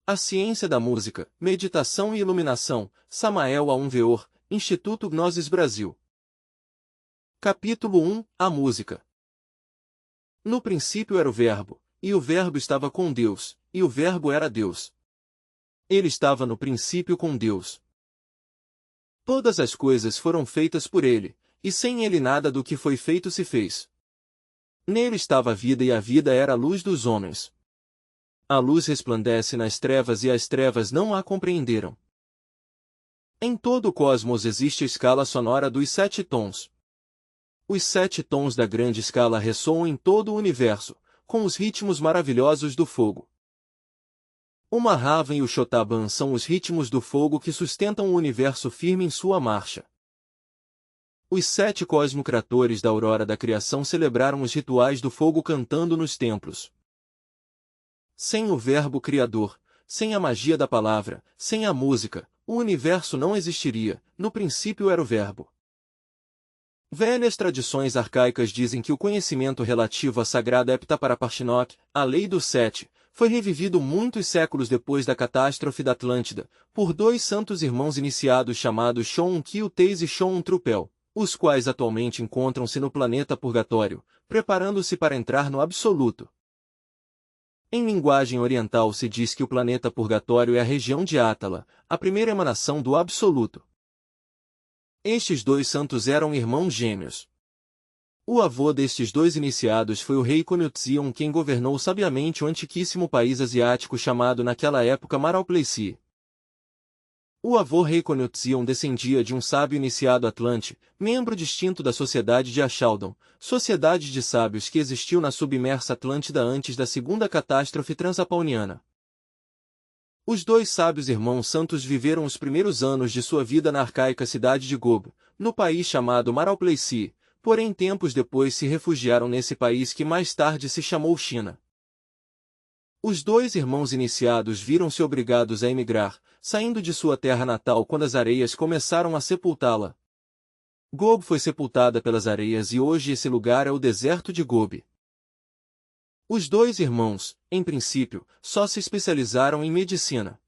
A Ciência da Música, Meditação e Iluminação, Samael Aun Weor, Instituto Gnosis Brasil. Capítulo 1 A Música. No princípio era o Verbo, e o Verbo estava com Deus, e o Verbo era Deus. Ele estava no princípio com Deus. Todas as coisas foram feitas por ele, e sem ele nada do que foi feito se fez. Nele estava a vida e a vida era a luz dos homens. A luz resplandece nas trevas e as trevas não a compreenderam. Em todo o cosmos existe a escala sonora dos 7 tons. Os 7 tons da grande escala ressoam em todo o universo, com os ritmos maravilhosos do fogo. O Mahavan e o Shotaban são os ritmos do fogo que sustentam o universo firme em sua marcha. Os 7 cosmocratores da aurora da criação celebraram os rituais do fogo cantando nos templos. Sem o Verbo Criador, sem a magia da palavra, sem a música, o universo não existiria. No princípio era o Verbo. Velhas tradições arcaicas dizem que o conhecimento relativo à sagrada Heptaparaparshinok, a lei dos 7, foi revivido muitos séculos depois da catástrofe da Atlântida, por 2 santos irmãos iniciados chamados Shon-Kyu-Teis e Shon-Trupel, os quais atualmente encontram-se no planeta Purgatório, preparando-se para entrar no Absoluto. Em linguagem oriental se diz que o planeta Purgatório é a região de Atala, a primeira emanação do Absoluto. Estes 2 santos eram irmãos gêmeos. O avô destes 2 iniciados foi o rei Konutzion, quem governou sabiamente o antiquíssimo país asiático chamado naquela época Maralpleicie. O avô rei Konutzion descendia de um sábio iniciado Atlante, membro distinto da Sociedade de Achaldon, sociedade de sábios que existiu na submersa Atlântida antes da segunda catástrofe transapauniana. Os 2 sábios irmãos santos viveram os primeiros anos de sua vida na arcaica cidade de Gob, no país chamado Maralpleicie, porém tempos depois se refugiaram nesse país que mais tarde se chamou China. Os 2 irmãos iniciados viram-se obrigados a emigrar, saindo de sua terra natal quando as areias começaram a sepultá-la. Gob foi sepultada pelas areias e hoje esse lugar é o deserto de Gobi. Os 2 irmãos, em princípio, só se especializaram em medicina.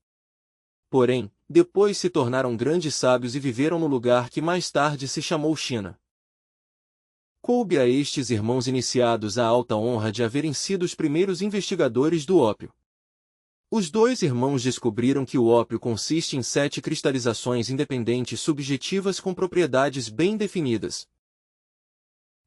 Porém, depois se tornaram grandes sábios e viveram no lugar que mais tarde se chamou China. Coube a estes irmãos iniciados a alta honra de haverem sido os primeiros investigadores do ópio. Os 2 irmãos descobriram que o ópio consiste em 7 cristalizações independentes subjetivas com propriedades bem definidas.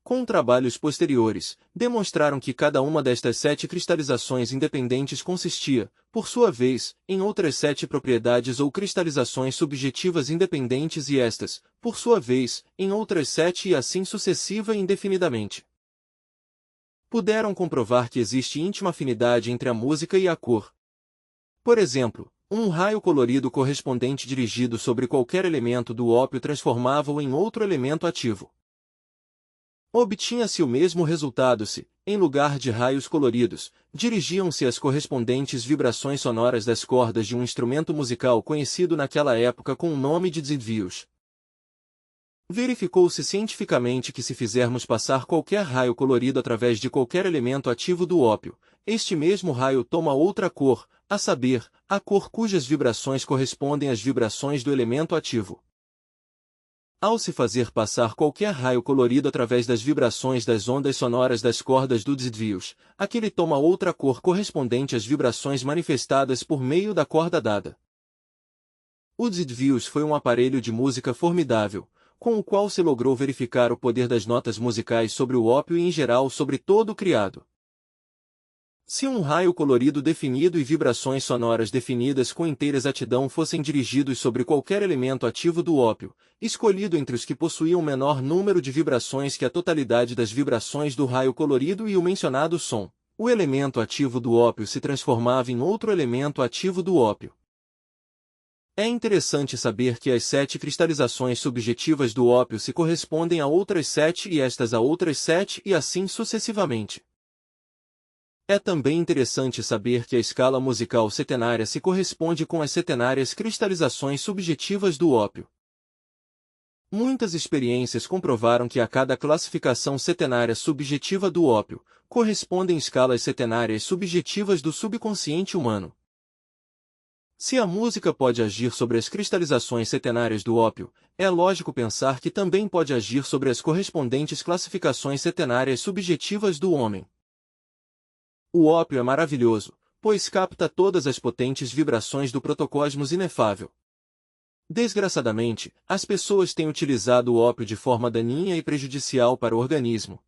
Com trabalhos posteriores, demonstraram que cada uma destas 7 cristalizações independentes consistia, por sua vez, em outras 7 propriedades ou cristalizações subjetivas independentes e estas, por sua vez, em outras 7 e assim sucessiva e indefinidamente. Puderam comprovar que existe íntima afinidade entre a música e a cor. Por exemplo, um raio colorido correspondente dirigido sobre qualquer elemento do ópio transformava-o em outro elemento ativo. Obtinha-se o mesmo resultado se, em lugar de raios coloridos, dirigiam-se as correspondentes vibrações sonoras das cordas de um instrumento musical conhecido naquela época com o nome de desvios. Verificou-se cientificamente que se fizermos passar qualquer raio colorido através de qualquer elemento ativo do ópio, este mesmo raio toma outra cor, a saber, a cor cujas vibrações correspondem às vibrações do elemento ativo. Ao se fazer passar qualquer raio colorido através das vibrações das ondas sonoras das cordas dos desvios, aquele toma outra cor correspondente às vibrações manifestadas por meio da corda dada. O desvios foi um aparelho de música formidável, com o qual se logrou verificar o poder das notas musicais sobre o ópio e em geral sobre todo o criado. Se um raio colorido definido e vibrações sonoras definidas com inteira exatidão fossem dirigidos sobre qualquer elemento ativo do ópio, escolhido entre os que possuíam menor número de vibrações que a totalidade das vibrações do raio colorido e o mencionado som, o elemento ativo do ópio se transformava em outro elemento ativo do ópio. É interessante saber que as 7 cristalizações subjetivas do ópio se correspondem a outras 7 e estas a outras 7 e assim sucessivamente. É também interessante saber que a escala musical setenária se corresponde com as setenárias cristalizações subjetivas do ópio. Muitas experiências comprovaram que a cada classificação setenária subjetiva do ópio, correspondem escalas setenárias subjetivas do subconsciente humano. Se a música pode agir sobre as cristalizações setenárias do ópio, é lógico pensar que também pode agir sobre as correspondentes classificações setenárias subjetivas do homem. O ópio é maravilhoso, pois capta todas as potentes vibrações do protocosmos inefável. Desgraçadamente, as pessoas têm utilizado o ópio de forma daninha e prejudicial para o organismo.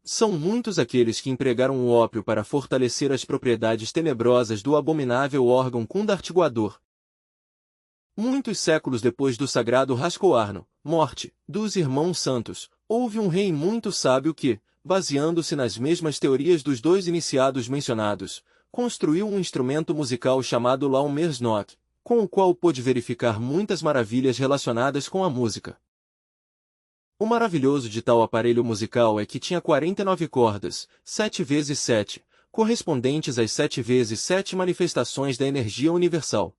São muitos aqueles que empregaram o ópio para fortalecer as propriedades tenebrosas do abominável órgão kundartiguador. Muitos séculos depois do sagrado Rascoarno, morte, dos irmãos santos, houve um rei muito sábio que, baseando-se nas mesmas teorias dos dois iniciados mencionados, construiu um instrumento musical chamado Laumersnot, com o qual pôde verificar muitas maravilhas relacionadas com a música. O maravilhoso de tal aparelho musical é que tinha 49 cordas, 7 vezes 7, correspondentes às 7 vezes 7 manifestações da energia universal.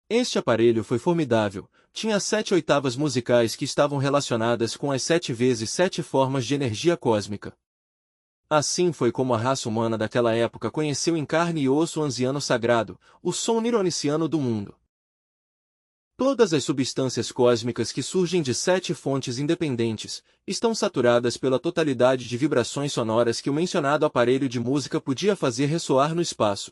Este aparelho foi formidável, tinha 7 oitavas musicais que estavam relacionadas com as 7 vezes 7 formas de energia cósmica. Assim foi como a raça humana daquela época conheceu em carne e osso o anziano sagrado, o som nironiciano do mundo. Todas as substâncias cósmicas que surgem de 7 fontes independentes, estão saturadas pela totalidade de vibrações sonoras que o mencionado aparelho de música podia fazer ressoar no espaço.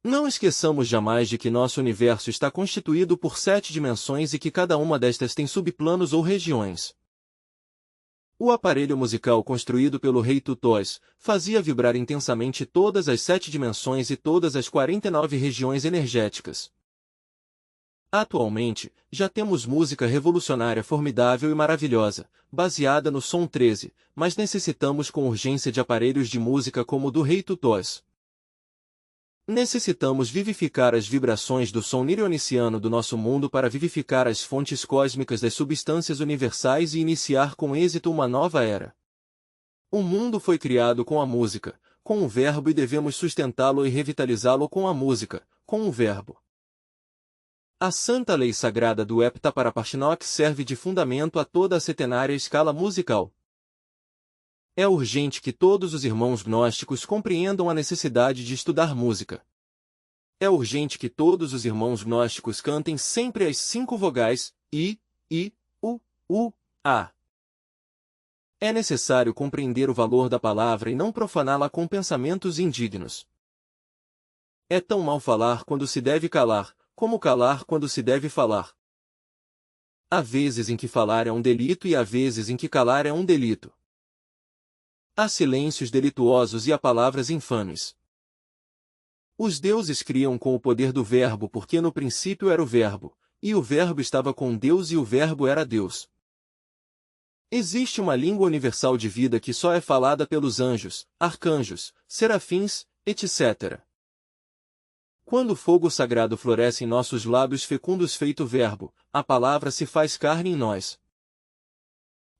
Não esqueçamos jamais de que nosso universo está constituído por 7 dimensões e que cada uma destas tem subplanos ou regiões. O aparelho musical construído pelo rei Tutós fazia vibrar intensamente todas as 7 dimensões e todas as 49 regiões energéticas. Atualmente, já temos música revolucionária formidável e maravilhosa, baseada no som 13, mas necessitamos com urgência de aparelhos de música como o do rei Tutós. Necessitamos vivificar as vibrações do som nironiciano do nosso mundo para vivificar as fontes cósmicas das substâncias universais e iniciar com êxito uma nova era. O mundo foi criado com a música, com o verbo e devemos sustentá-lo e revitalizá-lo com a música, com o verbo. A santa lei sagrada do Heptaparapashnock serve de fundamento a toda a setenária escala musical. É urgente que todos os irmãos gnósticos compreendam a necessidade de estudar música. É urgente que todos os irmãos gnósticos cantem sempre as 5 vogais, I, U, A. É necessário compreender o valor da palavra e não profaná-la com pensamentos indignos. É tão mal falar quando se deve calar, como calar quando se deve falar. Há vezes em que falar é um delito e há vezes em que calar é um delito. Há silêncios delituosos e há palavras infames. Os deuses criam com o poder do verbo porque no princípio era o verbo, e o verbo estava com Deus e o verbo era Deus. Existe uma língua universal de vida que só é falada pelos anjos, arcanjos, serafins, etc. Quando o fogo sagrado floresce em nossos lábios fecundos feito verbo, a palavra se faz carne em nós.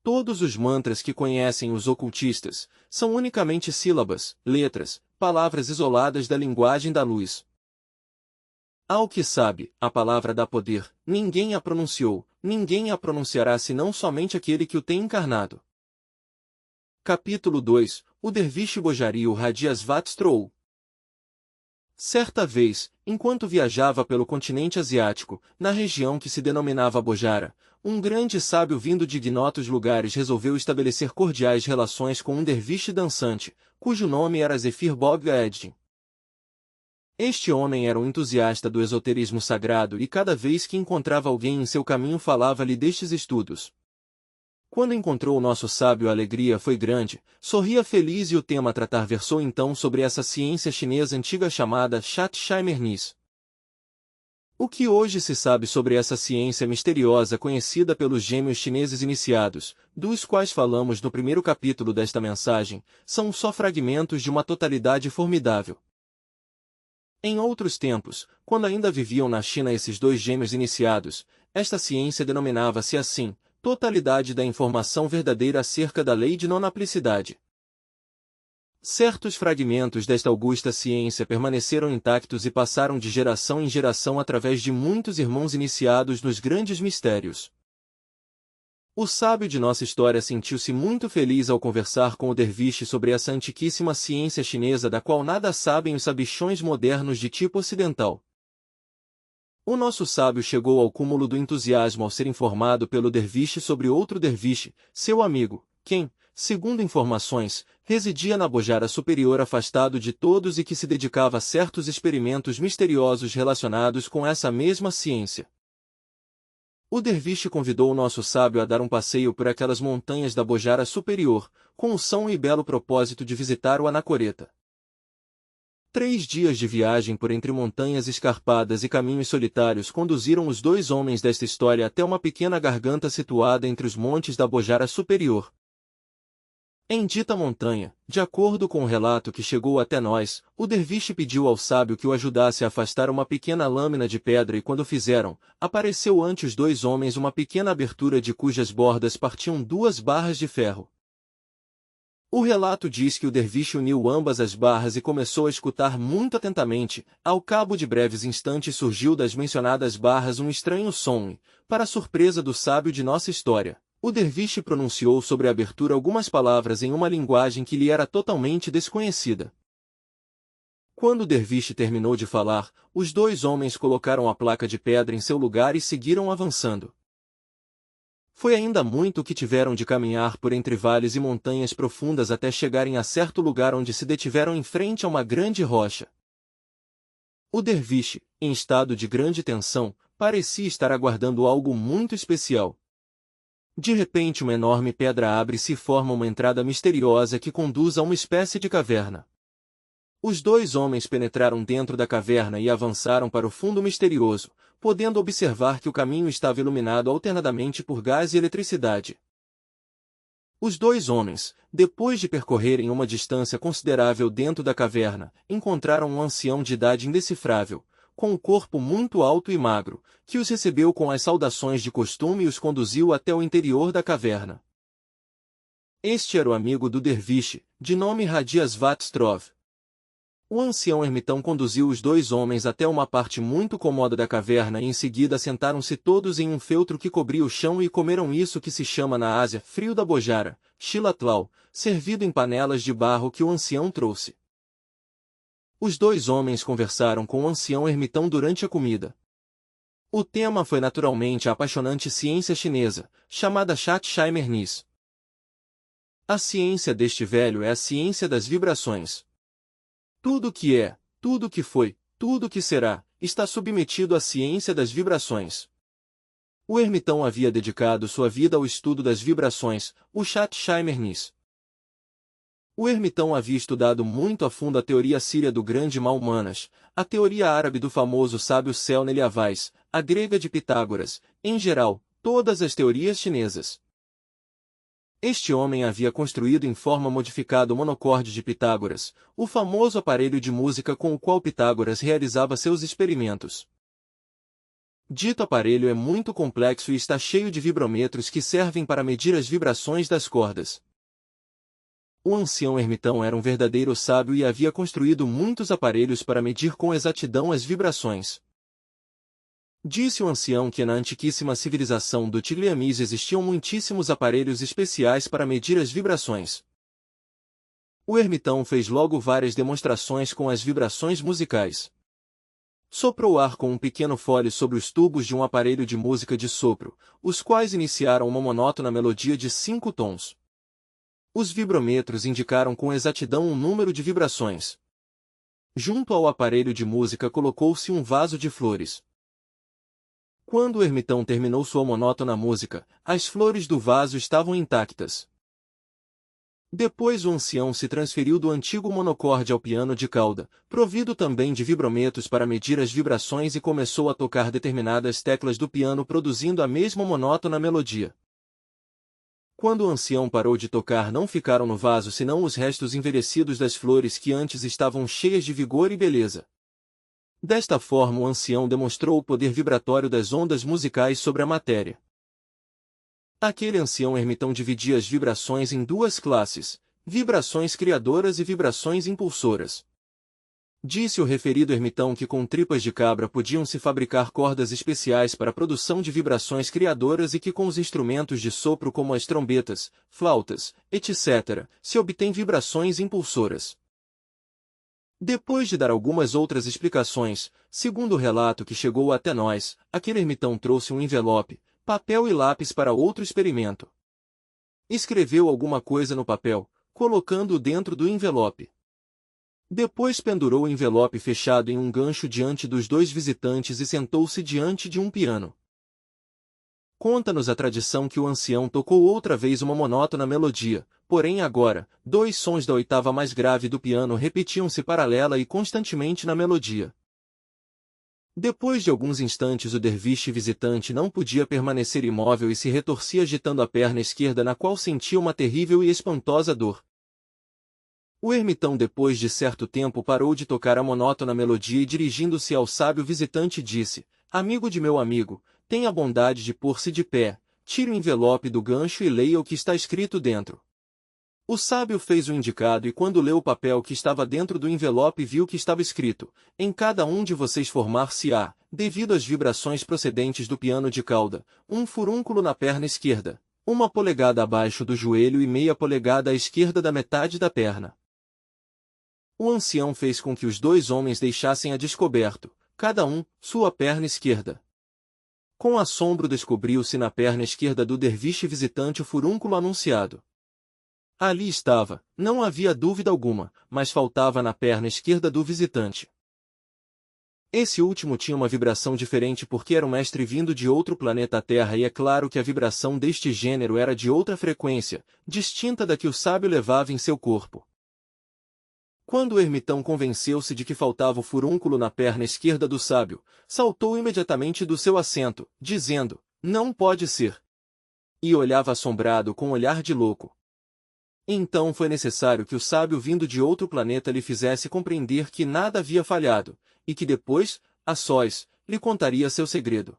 Todos os mantras que conhecem os ocultistas são unicamente sílabas, letras, palavras isoladas da linguagem da luz. Ao que sabe, a palavra dá poder, ninguém a pronunciou, ninguém a pronunciará senão somente aquele que o tem encarnado. Capítulo 2 O derviche Bojari o Radiasvat Stroul. Certa vez, enquanto viajava pelo continente asiático, na região que se denominava Bojara, um grande sábio vindo de ignotos lugares resolveu estabelecer cordiais relações com um derviche dançante, cujo nome era Zefir Bog Eddin. Este homem era um entusiasta do esoterismo sagrado e cada vez que encontrava alguém em seu caminho falava-lhe destes estudos. Quando encontrou o nosso sábio a alegria foi grande, sorria feliz e o tema a tratar versou então sobre essa ciência chinesa antiga chamada Shat-Shai-Mernis. O que hoje se sabe sobre essa ciência misteriosa conhecida pelos gêmeos chineses iniciados, dos quais falamos no primeiro capítulo desta mensagem, são só fragmentos de uma totalidade formidável. Em outros tempos, quando ainda viviam na China esses dois gêmeos iniciados, esta ciência denominava-se assim, totalidade da informação verdadeira acerca da lei de non-aplicidade. Certos fragmentos desta augusta ciência permaneceram intactos e passaram de geração em geração através de muitos irmãos iniciados nos grandes mistérios. O sábio de nossa história sentiu-se muito feliz ao conversar com o derviche sobre essa antiquíssima ciência chinesa da qual nada sabem os sabichões modernos de tipo ocidental. O nosso sábio chegou ao cúmulo do entusiasmo ao ser informado pelo derviche sobre outro derviche, seu amigo, quem, segundo informações, residia na Bojara Superior afastado de todos e que se dedicava a certos experimentos misteriosos relacionados com essa mesma ciência. O derviche convidou o nosso sábio a dar um passeio por aquelas montanhas da Bojara Superior, com o são e belo propósito de visitar o Anacoreta. 3 dias de viagem por entre montanhas escarpadas e caminhos solitários conduziram os 2 homens desta história até uma pequena garganta situada entre os montes da Bojara Superior. Em dita montanha, de acordo com o relato que chegou até nós, o derviche pediu ao sábio que o ajudasse a afastar uma pequena lâmina de pedra e quando fizeram, apareceu ante os 2 homens uma pequena abertura de cujas bordas partiam 2 barras de ferro. O relato diz que o derviche uniu ambas as barras e começou a escutar muito atentamente. Ao cabo de breves instantes surgiu das mencionadas barras um estranho som e, para a surpresa do sábio de nossa história, o derviche pronunciou sobre a abertura algumas palavras em uma linguagem que lhe era totalmente desconhecida. Quando o derviche terminou de falar, os 2 homens colocaram a placa de pedra em seu lugar e seguiram avançando. Foi ainda muito que tiveram de caminhar por entre vales e montanhas profundas até chegarem a certo lugar onde se detiveram em frente a uma grande rocha. O derviche, em estado de grande tensão, parecia estar aguardando algo muito especial. De repente uma enorme pedra abre-se e forma uma entrada misteriosa que conduz a uma espécie de caverna. Os 2 homens penetraram dentro da caverna e avançaram para o fundo misterioso, podendo observar que o caminho estava iluminado alternadamente por gás e eletricidade. Os 2 homens, depois de percorrerem uma distância considerável dentro da caverna, encontraram um ancião de idade indecifrável, com um corpo muito alto e magro, que os recebeu com as saudações de costume e os conduziu até o interior da caverna. Este era o amigo do derviche, de nome Radias Vatstrov. O ancião ermitão conduziu os 2 homens até uma parte muito cômoda da caverna e em seguida sentaram-se todos em um feltro que cobria o chão e comeram isso que se chama na Ásia frio da Bojara, xilatlau, servido em panelas de barro que o ancião trouxe. Os 2 homens conversaram com o ancião ermitão durante a comida. O tema foi naturalmente a apaixonante ciência chinesa, chamada Shat-Shai-Mernis. A ciência deste velho é a ciência das vibrações. Tudo que é, tudo que foi, tudo que será, está submetido à ciência das vibrações. O ermitão havia dedicado sua vida ao estudo das vibrações, o Shat-Shai-Mernis. O ermitão havia estudado muito a fundo a teoria síria do grande Mahumanas, a teoria árabe do famoso sábio Seln Eliavaz, a grega de Pitágoras, em geral, todas as teorias chinesas. Este homem havia construído em forma modificada o monocorde de Pitágoras, o famoso aparelho de música com o qual Pitágoras realizava seus experimentos. Dito aparelho é muito complexo e está cheio de vibrômetros que servem para medir as vibrações das cordas. O ancião ermitão era um verdadeiro sábio e havia construído muitos aparelhos para medir com exatidão as vibrações. Disse o ancião que na antiquíssima civilização do Tigriamis existiam muitíssimos aparelhos especiais para medir as vibrações. O ermitão fez logo várias demonstrações com as vibrações musicais. Soprou ar com um pequeno fole sobre os tubos de um aparelho de música de sopro, os quais iniciaram uma monótona melodia de 5 tons. Os vibrômetros indicaram com exatidão um número de vibrações. Junto ao aparelho de música colocou-se um vaso de flores. Quando o ermitão terminou sua monótona música, as flores do vaso estavam intactas. Depois o ancião se transferiu do antigo monocorde ao piano de cauda, provido também de vibrômetros para medir as vibrações e começou a tocar determinadas teclas do piano produzindo a mesma monótona melodia. Quando o ancião parou de tocar não ficaram no vaso senão os restos envelhecidos das flores que antes estavam cheias de vigor e beleza. Desta forma o ancião demonstrou o poder vibratório das ondas musicais sobre a matéria. Aquele ancião ermitão dividia as vibrações em 2 classes, vibrações criadoras e vibrações impulsoras. Disse o referido ermitão que com tripas de cabra podiam-se fabricar cordas especiais para a produção de vibrações criadoras e que com os instrumentos de sopro como as trombetas, flautas, etc., se obtém vibrações impulsoras. Depois de dar algumas outras explicações, segundo o relato que chegou até nós, aquele ermitão trouxe um envelope, papel e lápis para outro experimento. Escreveu alguma coisa no papel, colocando-o dentro do envelope. Depois pendurou o envelope fechado em um gancho diante dos dois visitantes e sentou-se diante de um piano. Conta-nos a tradição que o ancião tocou outra vez uma monótona melodia, porém agora, dois sons da oitava mais grave do piano repetiam-se paralela e constantemente na melodia. Depois de alguns instantes o derviche visitante não podia permanecer imóvel e se retorcia agitando a perna esquerda na qual sentia uma terrível e espantosa dor. O ermitão depois de certo tempo parou de tocar a monótona melodia e dirigindo-se ao sábio visitante disse: "Amigo de meu amigo, tenha a bondade de pôr-se de pé, tire o envelope do gancho e leia o que está escrito dentro." O sábio fez o indicado e quando leu o papel que estava dentro do envelope viu que estava escrito: "Em cada um de vocês formar-se-á, devido às vibrações procedentes do piano de cauda, um furúnculo na perna esquerda, 1 polegada abaixo do joelho e meia polegada à esquerda da metade da perna." O ancião fez com que os dois homens deixassem a descoberto, cada um, sua perna esquerda. Com assombro descobriu-se na perna esquerda do derviche visitante o furúnculo anunciado. Ali estava, não havia dúvida alguma, mas faltava na perna esquerda do visitante. Esse último tinha uma vibração diferente porque era um mestre vindo de outro planeta Terra e é claro que a vibração deste gênero era de outra frequência, distinta da que o sábio levava em seu corpo. Quando o ermitão convenceu-se de que faltava o furúnculo na perna esquerda do sábio, saltou imediatamente do seu assento, dizendo: "Não pode ser." E olhava assombrado com um olhar de louco. Então foi necessário que o sábio vindo de outro planeta lhe fizesse compreender que nada havia falhado, e que depois, a sós, lhe contaria seu segredo.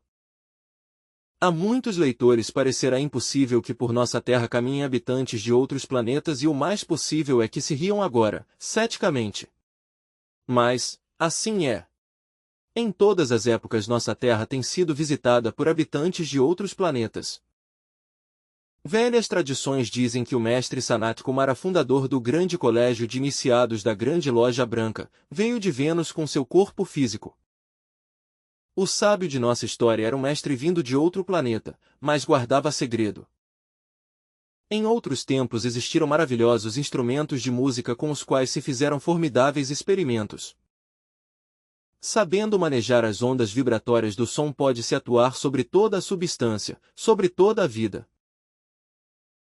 A muitos leitores parecerá impossível que por nossa Terra caminhem habitantes de outros planetas e o mais possível é que se riam agora, ceticamente. Mas, assim é. Em todas as épocas nossa Terra tem sido visitada por habitantes de outros planetas. Velhas tradições dizem que o mestre Sanat Kumara, fundador do grande colégio de iniciados da Grande Loja Branca, veio de Vênus com seu corpo físico. O sábio de nossa história era um mestre vindo de outro planeta, mas guardava segredo. Em outros tempos existiram maravilhosos instrumentos de música com os quais se fizeram formidáveis experimentos. Sabendo manejar as ondas vibratórias do som pode-se atuar sobre toda a substância, sobre toda a vida.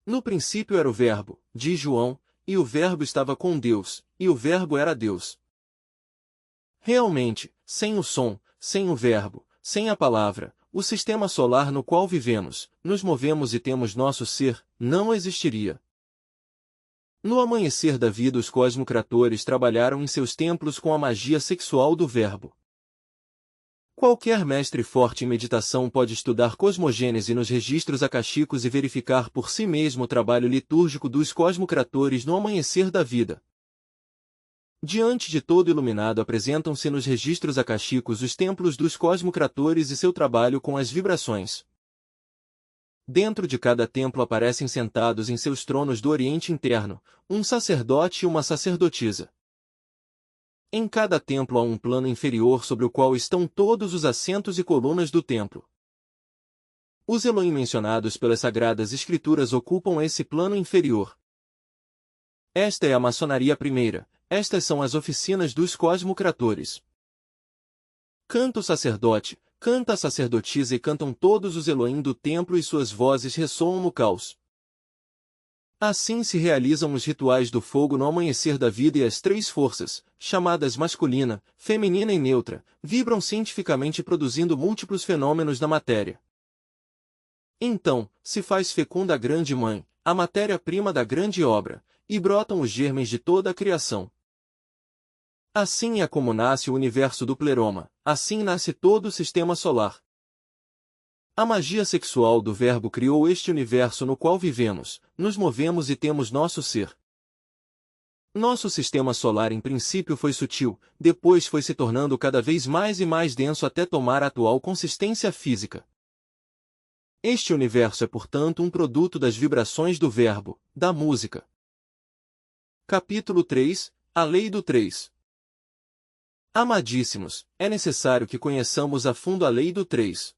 No princípio era o Verbo, diz João, e o Verbo estava com Deus, e o Verbo era Deus. Realmente, sem o som, sem o verbo, sem a palavra, o sistema solar no qual vivemos, nos movemos e temos nosso ser, não existiria. No amanhecer da vida os cosmocratores trabalharam em seus templos com a magia sexual do verbo. Qualquer mestre forte em meditação pode estudar cosmogênese nos registros acásticos e verificar por si mesmo o trabalho litúrgico dos cosmocratores no amanhecer da vida. Diante de todo iluminado apresentam-se nos registros acásticos os templos dos cosmocratores e seu trabalho com as vibrações. Dentro de cada templo aparecem sentados em seus tronos do Oriente Interno, um sacerdote e uma sacerdotisa. Em cada templo há um plano inferior sobre o qual estão todos os assentos e colunas do templo. Os Elohim mencionados pelas Sagradas Escrituras ocupam esse plano inferior. Esta é a maçonaria primeira. Estas são as oficinas dos cosmocratores. Canta o sacerdote, canta a sacerdotisa e cantam todos os Elohim do templo e suas vozes ressoam no caos. Assim se realizam os rituais do fogo no amanhecer da vida e as três forças, chamadas masculina, feminina e neutra, vibram cientificamente produzindo múltiplos fenômenos na matéria. Então, se faz fecunda a grande mãe, a matéria-prima da grande obra, e brotam os germes de toda a criação. Assim é como nasce o universo do pleroma, assim nasce todo o sistema solar. A magia sexual do Verbo criou este universo no qual vivemos, nos movemos e temos nosso ser. Nosso sistema solar em princípio foi sutil, depois foi se tornando cada vez mais e mais denso até tomar a atual consistência física. Este universo é, portanto, um produto das vibrações do verbo, da música. Capítulo 3 – A Lei do 3. Amadíssimos, é necessário que conheçamos a fundo a Lei do 3.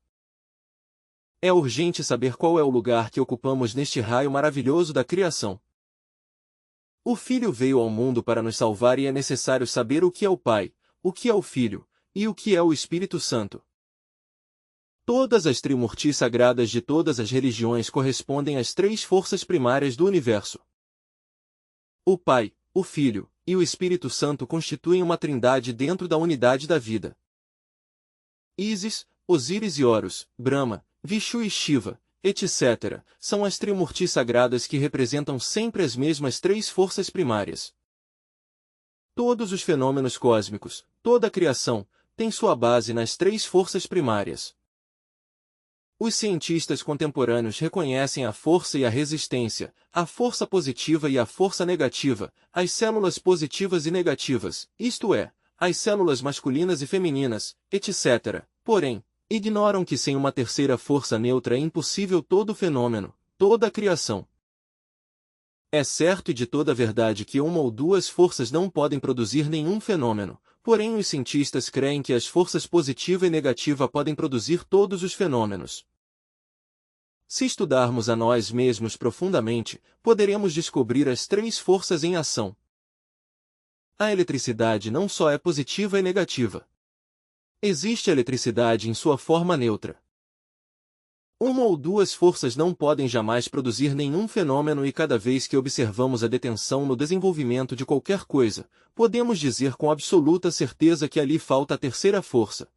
É urgente saber qual é o lugar que ocupamos neste raio maravilhoso da criação. O Filho veio ao mundo para nos salvar e é necessário saber o que é o Pai, o que é o Filho, e o que é o Espírito Santo. Todas as trimurtis sagradas de todas as religiões correspondem às três forças primárias do universo. O Pai, o Filho e o Espírito Santo constituem uma trindade dentro da unidade da vida. Ísis, Osíris e Horus, Brahma, Vishnu e Shiva, etc., são as trimurtis sagradas que representam sempre as mesmas três forças primárias. Todos os fenômenos cósmicos, toda a criação, tem sua base nas três forças primárias. Os cientistas contemporâneos reconhecem a força e a resistência, a força positiva e a força negativa, as células positivas e negativas, isto é, as células masculinas e femininas, etc., porém, ignoram que sem uma terceira força neutra é impossível todo fenômeno, toda a criação. É certo e de toda verdade que uma ou duas forças não podem produzir nenhum fenômeno, porém os cientistas creem que as forças positiva e negativa podem produzir todos os fenômenos. Se estudarmos a nós mesmos profundamente, poderemos descobrir as três forças em ação. A eletricidade não só é positiva e negativa. Existe eletricidade em sua forma neutra. Uma ou duas forças não podem jamais produzir nenhum fenômeno e cada vez que observamos a detenção no desenvolvimento de qualquer coisa, podemos dizer com absoluta certeza que ali falta a terceira força.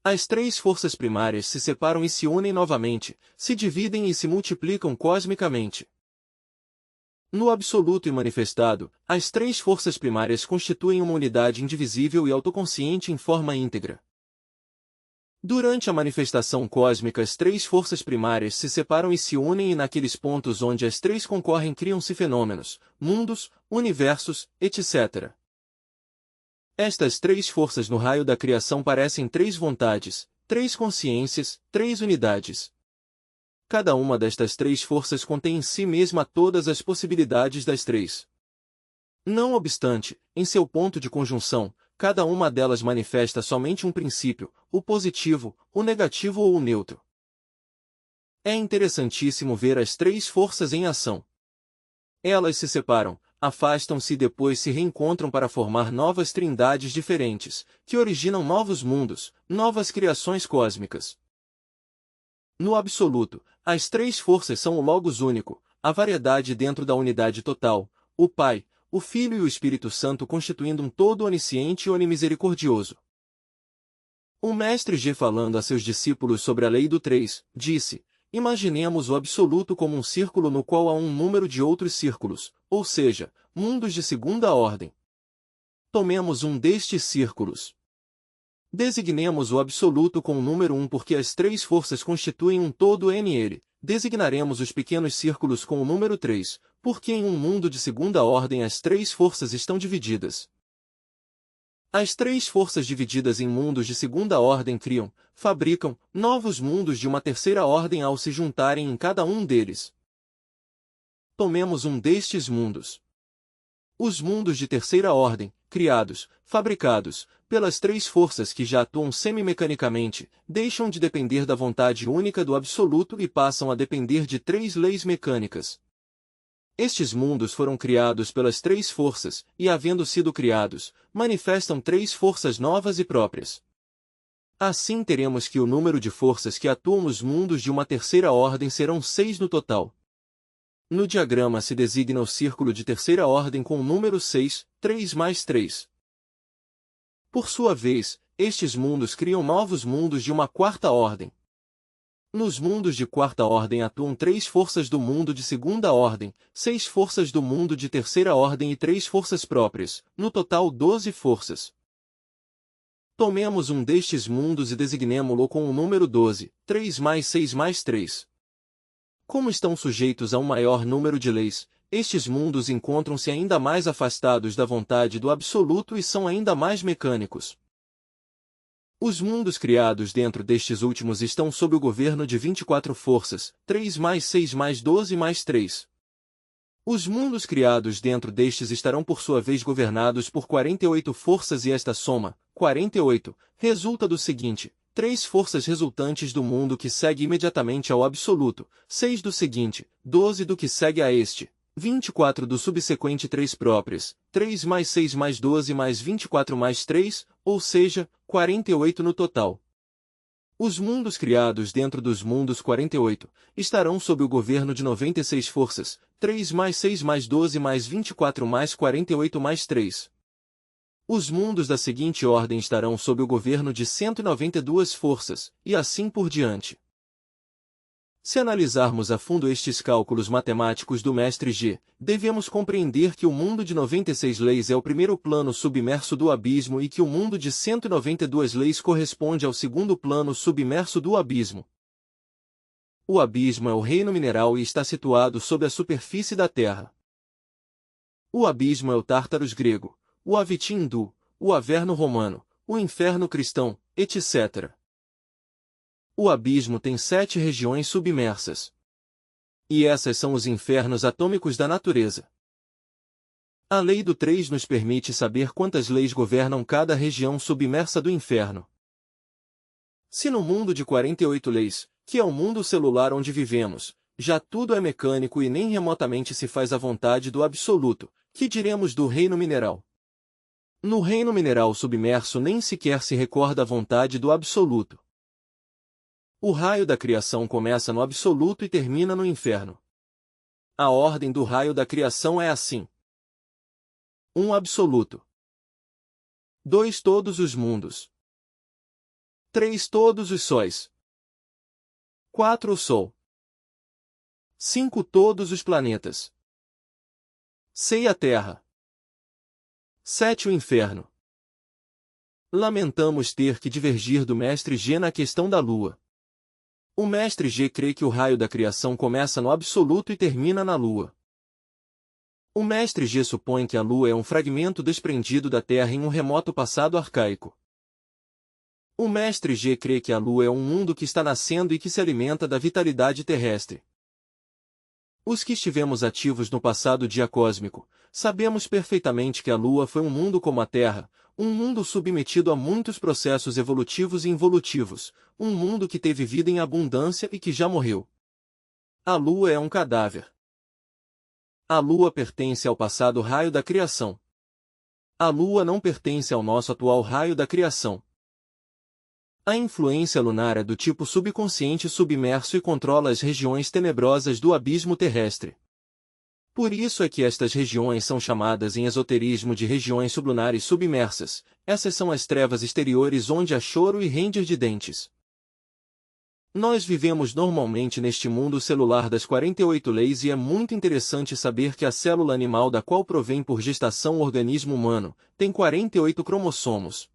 As três forças primárias se separam e se unem novamente, se dividem e se multiplicam cosmicamente. No absoluto e manifestado, as três forças primárias constituem uma unidade indivisível e autoconsciente em forma íntegra. Durante a manifestação cósmica, as três forças primárias se separam e se unem e naqueles pontos onde as três concorrem criam-se fenômenos, mundos, universos, etc. Estas três forças no raio da criação parecem três vontades, três consciências, três unidades. Cada uma destas três forças contém em si mesma todas as possibilidades das três. Não obstante, em seu ponto de conjunção, cada uma delas manifesta somente um princípio, o positivo, o negativo ou o neutro. É interessantíssimo ver as três forças em ação. Elas se separam, afastam-se e depois se reencontram para formar novas trindades diferentes, que originam novos mundos, novas criações cósmicas. No absoluto, as três forças são o Logos único, a variedade dentro da unidade total, o Pai, o Filho e o Espírito Santo constituindo um todo onisciente e onimisericordioso. O mestre G, falando a seus discípulos sobre a lei do 3, disse: imaginemos o absoluto como um círculo no qual há um número de outros círculos, ou seja, mundos de segunda ordem. Tomemos um destes círculos. Designemos o absoluto com o número 1 porque as três forças constituem um todo nele. Designaremos os pequenos círculos com o número 3, porque em um mundo de segunda ordem as três forças estão divididas. As três forças divididas em mundos de segunda ordem criam, fabricam, novos mundos de uma terceira ordem ao se juntarem em cada um deles. Tomemos um destes mundos. Os mundos de terceira ordem, criados, fabricados, pelas três forças que já atuam semi-mecanicamente, deixam de depender da vontade única do absoluto e passam a depender de três leis mecânicas. Estes mundos foram criados pelas três forças, e havendo sido criados, manifestam três forças novas e próprias. Assim teremos que o número de forças que atuam nos mundos de uma terceira ordem serão 6 no total. No diagrama se designa o círculo de terceira ordem com o número 6, 3 mais 3. Por sua vez, estes mundos criam novos mundos de uma quarta ordem. Nos mundos de quarta ordem atuam 3 forças do mundo de segunda ordem, 6 forças do mundo de terceira ordem e 3 forças próprias, no total 12 forças. Tomemos um destes mundos e designemo-lo com o número 12, 3 mais 6 mais 3. Como estão sujeitos a um maior número de leis, estes mundos encontram-se ainda mais afastados da vontade do absoluto e são ainda mais mecânicos. Os mundos criados dentro destes últimos estão sob o governo de 24 forças, 3 mais 6 mais 12 mais 3. Os mundos criados dentro destes estarão por sua vez governados por 48 forças e esta soma, 48, resulta do seguinte: 3 forças resultantes do mundo que segue imediatamente ao absoluto, 6 do seguinte, 12 do que segue a este, 24 do subsequente 3 próprias, 3 mais 6 mais 12 mais 24 mais 3, ou seja, 48 no total. Os mundos criados dentro dos mundos 48 estarão sob o governo de 96 forças, 3 mais 6 mais 12 mais 24 mais 48 mais 3. Os mundos da seguinte ordem estarão sob o governo de 192 forças, e assim por diante. Se analisarmos a fundo estes cálculos matemáticos do mestre G, devemos compreender que o mundo de 96 leis é o primeiro plano submerso do abismo e que o mundo de 192 leis corresponde ao segundo plano submerso do abismo. O abismo é o reino mineral e está situado sob a superfície da Terra. O abismo é o Tártaros grego, o Aviti hindu, o Averno romano, o inferno cristão, etc. O abismo tem 7 regiões submersas. E essas são os infernos atômicos da natureza. A lei do 3 nos permite saber quantas leis governam cada região submersa do inferno. Se no mundo de 48 leis, que é o mundo celular onde vivemos, já tudo é mecânico e nem remotamente se faz a vontade do absoluto, que diremos do reino mineral? No reino mineral submerso nem sequer se recorda a vontade do absoluto. O raio da criação começa no absoluto e termina no inferno. A ordem do raio da criação é assim: 1 absoluto. 2 todos os mundos. 3 todos os sóis. 4 o Sol. 5 todos os planetas. 6 a Terra. 7 o inferno. Lamentamos ter que divergir do mestre G na questão da Lua. O mestre G crê que o raio da criação começa no absoluto e termina na Lua. O mestre G supõe que a Lua é um fragmento desprendido da Terra em um remoto passado arcaico. O mestre G crê que a Lua é um mundo que está nascendo e que se alimenta da vitalidade terrestre. Os que estivemos ativos no passado dia cósmico, sabemos perfeitamente que a Lua foi um mundo como a Terra, um mundo submetido a muitos processos evolutivos e involutivos, um mundo que teve vida em abundância e que já morreu. A Lua é um cadáver. A Lua pertence ao passado raio da criação. A Lua não pertence ao nosso atual raio da criação. A influência lunar é do tipo subconsciente submerso e controla as regiões tenebrosas do abismo terrestre. Por isso é que estas regiões são chamadas em esoterismo de regiões sublunares submersas. Essas são as trevas exteriores onde há choro e ranger de dentes. Nós vivemos normalmente neste mundo celular das 48 leis e é muito interessante saber que a célula animal da qual provém por gestação o organismo humano, tem 48 cromossomos.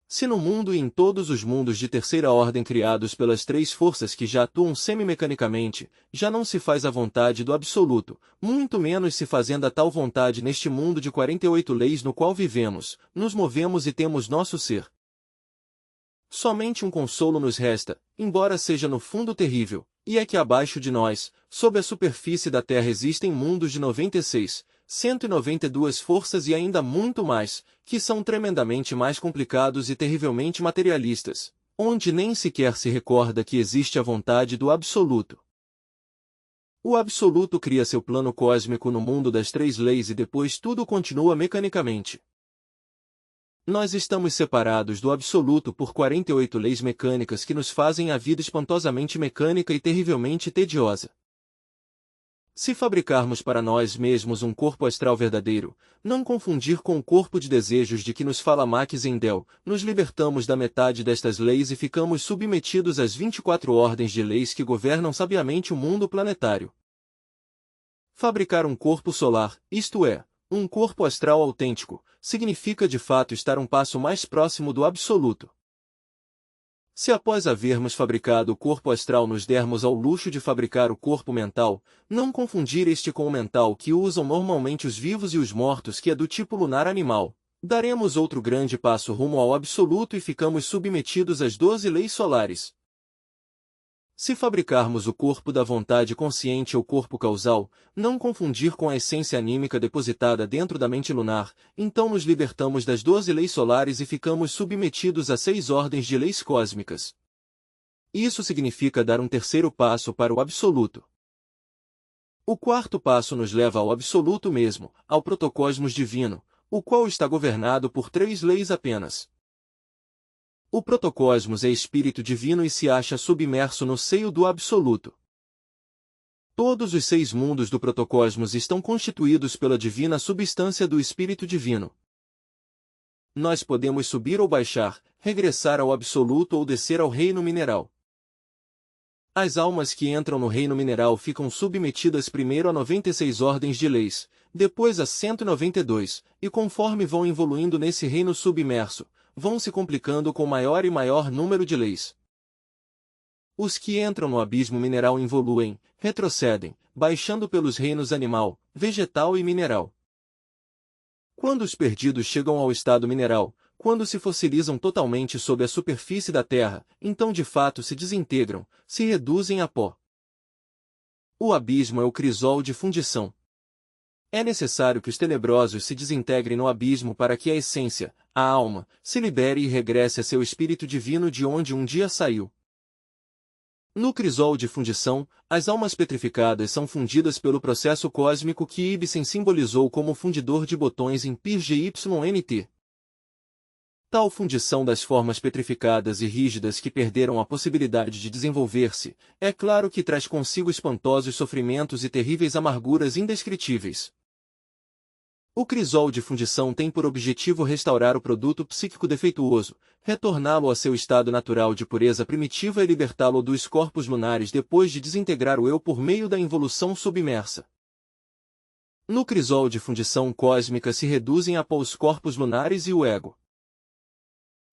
Se no mundo e em todos os mundos de terceira ordem criados pelas 3 forças que já atuam semi-mecanicamente, já não se faz a vontade do absoluto, muito menos se fazendo a tal vontade neste mundo de 48 leis no qual vivemos, nos movemos e temos nosso ser. Somente um consolo nos resta, embora seja no fundo terrível, e é que abaixo de nós, sob a superfície da Terra existem mundos de 96, 192 forças e ainda muito mais, que são tremendamente mais complicados e terrivelmente materialistas, onde nem sequer se recorda que existe a vontade do absoluto. O absoluto cria seu plano cósmico no mundo das 3 leis e depois tudo continua mecanicamente. Nós estamos separados do absoluto por 48 leis mecânicas que nos fazem a vida espantosamente mecânica e terrivelmente tediosa. Se fabricarmos para nós mesmos um corpo astral verdadeiro, não confundir com o corpo de desejos de que nos fala Max Endel, nos libertamos da metade destas leis e ficamos submetidos às 24 ordens de leis que governam sabiamente o mundo planetário. Fabricar um corpo solar, isto é, um corpo astral autêntico, significa de fato estar um passo mais próximo do absoluto. Se após havermos fabricado o corpo astral nos dermos ao luxo de fabricar o corpo mental, não confundir este com o mental que usam normalmente os vivos e os mortos, que é do tipo lunar animal, daremos outro grande passo rumo ao absoluto e ficamos submetidos às 12 leis solares. Se fabricarmos o corpo da vontade consciente ou corpo causal, não confundir com a essência anímica depositada dentro da mente lunar, então nos libertamos das 12 leis solares e ficamos submetidos a 6 ordens de leis cósmicas. Isso significa dar um terceiro passo para o absoluto. O quarto passo nos leva ao absoluto mesmo, ao protocosmos divino, o qual está governado por 3 leis apenas. O protocosmos é espírito divino e se acha submerso no seio do absoluto. Todos os 6 mundos do protocosmos estão constituídos pela divina substância do espírito divino. Nós podemos subir ou baixar, regressar ao absoluto ou descer ao reino mineral. As almas que entram no reino mineral ficam submetidas primeiro a 96 ordens de leis, depois a 192, e conforme vão evoluindo nesse reino submerso, vão se complicando com maior e maior número de leis. Os que entram no abismo mineral evoluem, retrocedem, baixando pelos reinos animal, vegetal e mineral. Quando os perdidos chegam ao estado mineral, quando se fossilizam totalmente sob a superfície da Terra, então de fato se desintegram, se reduzem a pó. O abismo é o crisol de fundição. É necessário que os tenebrosos se desintegrem no abismo para que a essência, a alma, se libere e regresse a seu espírito divino de onde um dia saiu. No crisol de fundição, as almas petrificadas são fundidas pelo processo cósmico que Ibsen simbolizou como fundidor de botões em PYNT. Tal fundição das formas petrificadas e rígidas que perderam a possibilidade de desenvolver-se, é claro que traz consigo espantosos sofrimentos e terríveis amarguras indescritíveis. O crisol de fundição tem por objetivo restaurar o produto psíquico defeituoso, retorná-lo a seu estado natural de pureza primitiva e libertá-lo dos corpos lunares depois de desintegrar o eu por meio da involução submersa. No crisol de fundição cósmica se reduzem a pó os corpos lunares e o ego.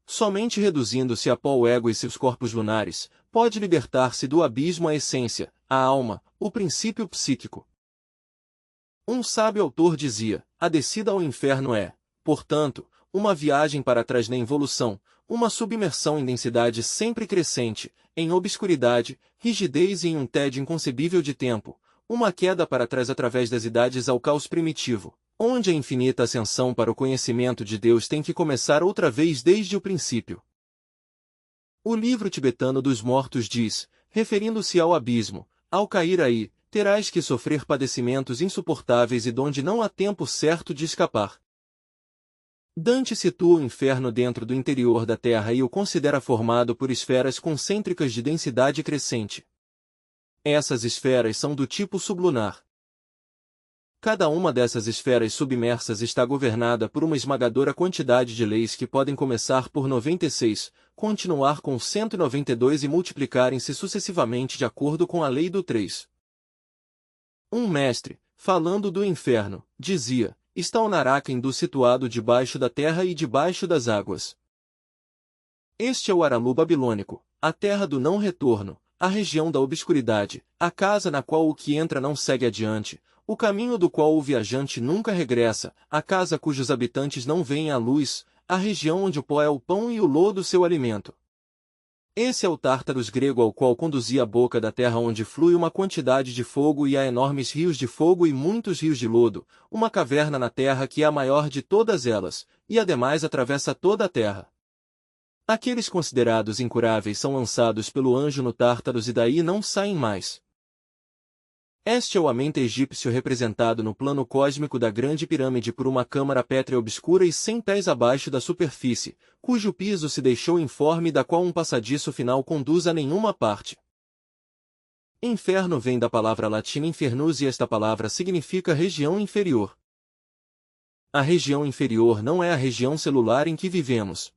Somente reduzindo-se a pó o ego e seus corpos lunares, pode libertar-se do abismo a essência, a alma, o princípio psíquico. Um sábio autor dizia, a descida ao inferno é, portanto, uma viagem para trás na involução, uma submersão em densidade sempre crescente, em obscuridade, rigidez e em um tédio inconcebível de tempo, uma queda para trás através das idades ao caos primitivo, onde a infinita ascensão para o conhecimento de Deus tem que começar outra vez desde o princípio. O livro tibetano dos mortos diz, referindo-se ao abismo, ao cair aí, terás que sofrer padecimentos insuportáveis e donde não há tempo certo de escapar. Dante situa o inferno dentro do interior da Terra e o considera formado por esferas concêntricas de densidade crescente. Essas esferas são do tipo sublunar. Cada uma dessas esferas submersas está governada por uma esmagadora quantidade de leis que podem começar por 96, continuar com 192 e multiplicarem-se sucessivamente de acordo com a lei do 3. Um mestre, falando do inferno, dizia, está o Naraka-Hindu situado debaixo da terra e debaixo das águas. Este é o Aramu babilônico, a terra do não retorno, a região da obscuridade, a casa na qual o que entra não segue adiante, o caminho do qual o viajante nunca regressa, a casa cujos habitantes não veem a luz, a região onde o pó é o pão e o lodo seu alimento. Esse é o Tártaros grego ao qual conduzia a boca da terra onde flui uma quantidade de fogo e há enormes rios de fogo e muitos rios de lodo, uma caverna na terra que é a maior de todas elas, e ademais atravessa toda a terra. Aqueles considerados incuráveis são lançados pelo anjo no Tártaros e daí não saem mais. Este é o Amenta egípcio representado no plano cósmico da Grande Pirâmide por uma câmara pétrea obscura e 100 pés abaixo da superfície, cujo piso se deixou informe e da qual um passadiço final conduz a nenhuma parte. Inferno vem da palavra latina infernus e esta palavra significa região inferior. A região inferior não é a região celular em que vivemos.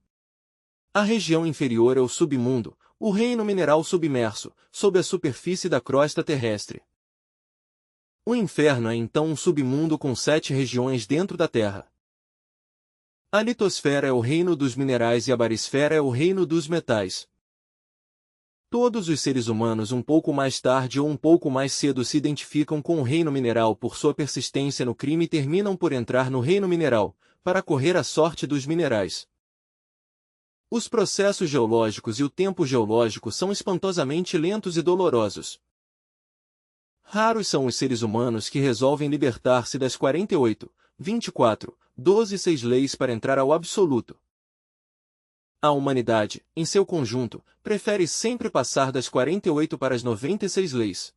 A região inferior é o submundo, o reino mineral submerso, sob a superfície da crosta terrestre. O inferno é então um submundo com 7 regiões dentro da Terra. A litosfera é o reino dos minerais e a barisfera é o reino dos metais. Todos os seres humanos um pouco mais tarde ou um pouco mais cedo se identificam com o reino mineral por sua persistência no crime e terminam por entrar no reino mineral, para correr a sorte dos minerais. Os processos geológicos e o tempo geológico são espantosamente lentos e dolorosos. Raros são os seres humanos que resolvem libertar-se das 48, 24, 12 e 6 leis para entrar ao absoluto. A humanidade, em seu conjunto, prefere sempre passar das 48 para as 96 leis.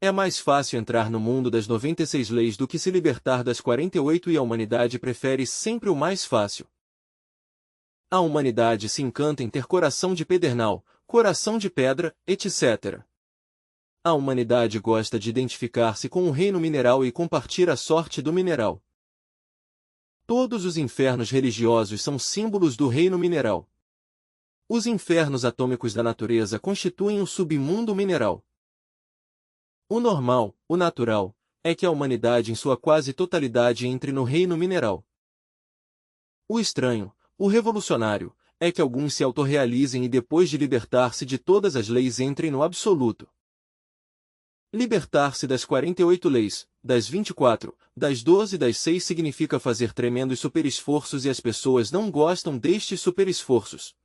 É mais fácil entrar no mundo das 96 leis do que se libertar das 48 e a humanidade prefere sempre o mais fácil. A humanidade se encanta em ter coração de pedernal, coração de pedra, etc. A humanidade gosta de identificar-se com o reino mineral e compartilhar a sorte do mineral. Todos os infernos religiosos são símbolos do reino mineral. Os infernos atômicos da natureza constituem o submundo mineral. O normal, o natural, é que a humanidade em sua quase totalidade entre no reino mineral. O estranho, o revolucionário, é que alguns se autorrealizem e depois de libertar-se de todas as leis entrem no absoluto. Libertar-se das 48 leis, das 24, das 12 e das 6 significa fazer tremendos superesforços e as pessoas não gostam destes superesforços.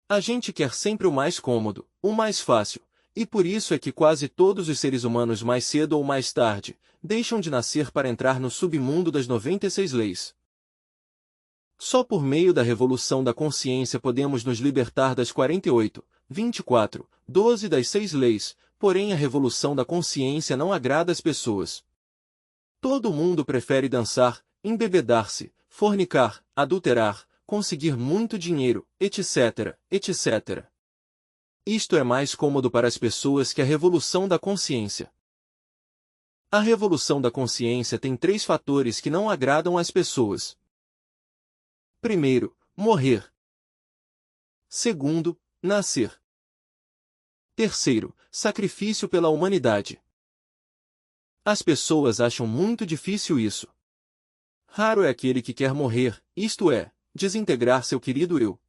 A gente quer sempre o mais cômodo, o mais fácil, e por isso é que quase todos os seres humanos mais cedo ou mais tarde, deixam de nascer para entrar no submundo das 96 leis. Só por meio da revolução da consciência podemos nos libertar das 48, 24, 12 e das 6 leis, porém a revolução da consciência não agrada às pessoas. Todo mundo prefere dançar, embebedar-se, fornicar, adulterar, conseguir muito dinheiro, etc., etc. Isto é mais cômodo para as pessoas que a revolução da consciência. A revolução da consciência tem 3 fatores que não agradam às pessoas. Primeiro, morrer. Segundo, nascer. Terceiro, sacrifício pela humanidade. As pessoas acham muito difícil isso. Raro é aquele que quer morrer, isto é, desintegrar seu querido eu.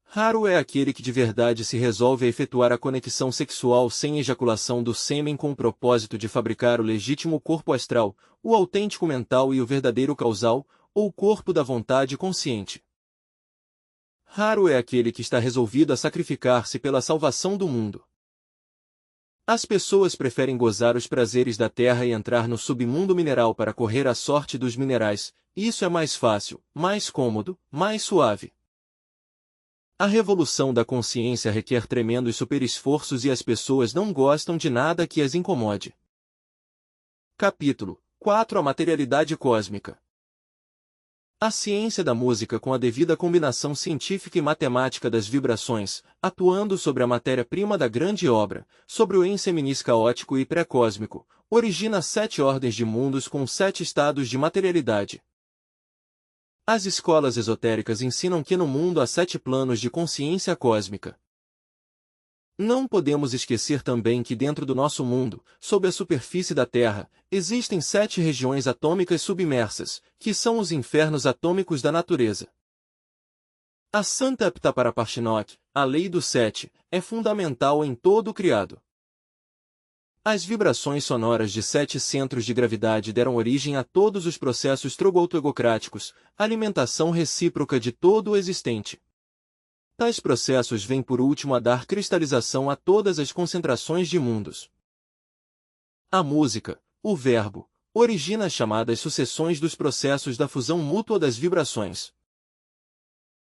Raro é aquele que de verdade se resolve a efetuar a conexão sexual sem ejaculação do sêmen com o propósito de fabricar o legítimo corpo astral, o autêntico mental e o verdadeiro causal, ou o corpo da vontade consciente. Raro é aquele que está resolvido a sacrificar-se pela salvação do mundo. As pessoas preferem gozar os prazeres da terra e entrar no submundo mineral para correr a sorte dos minerais, isso é mais fácil, mais cômodo, mais suave. A revolução da consciência requer tremendos superesforços e as pessoas não gostam de nada que as incomode. Capítulo 4 A materialidade cósmica. A ciência da música com a devida combinação científica e matemática das vibrações, atuando sobre a matéria-prima da grande obra, sobre o enseminis caótico e pré-cósmico, origina 7 ordens de mundos com 7 estados de materialidade. As escolas esotéricas ensinam que no mundo há 7 planos de consciência cósmica. Não podemos esquecer também que dentro do nosso mundo, sob a superfície da Terra, existem 7 regiões atômicas submersas, que são os infernos atômicos da natureza. A Santa Heptaparaparshinok, a lei do 7, é fundamental em todo o criado. As vibrações sonoras de 7 centros de gravidade deram origem a todos os processos troglotogocráticos, alimentação recíproca de todo o existente. Tais processos vêm por último a dar cristalização a todas as concentrações de mundos. A música, o verbo, origina as chamadas sucessões dos processos da fusão mútua das vibrações.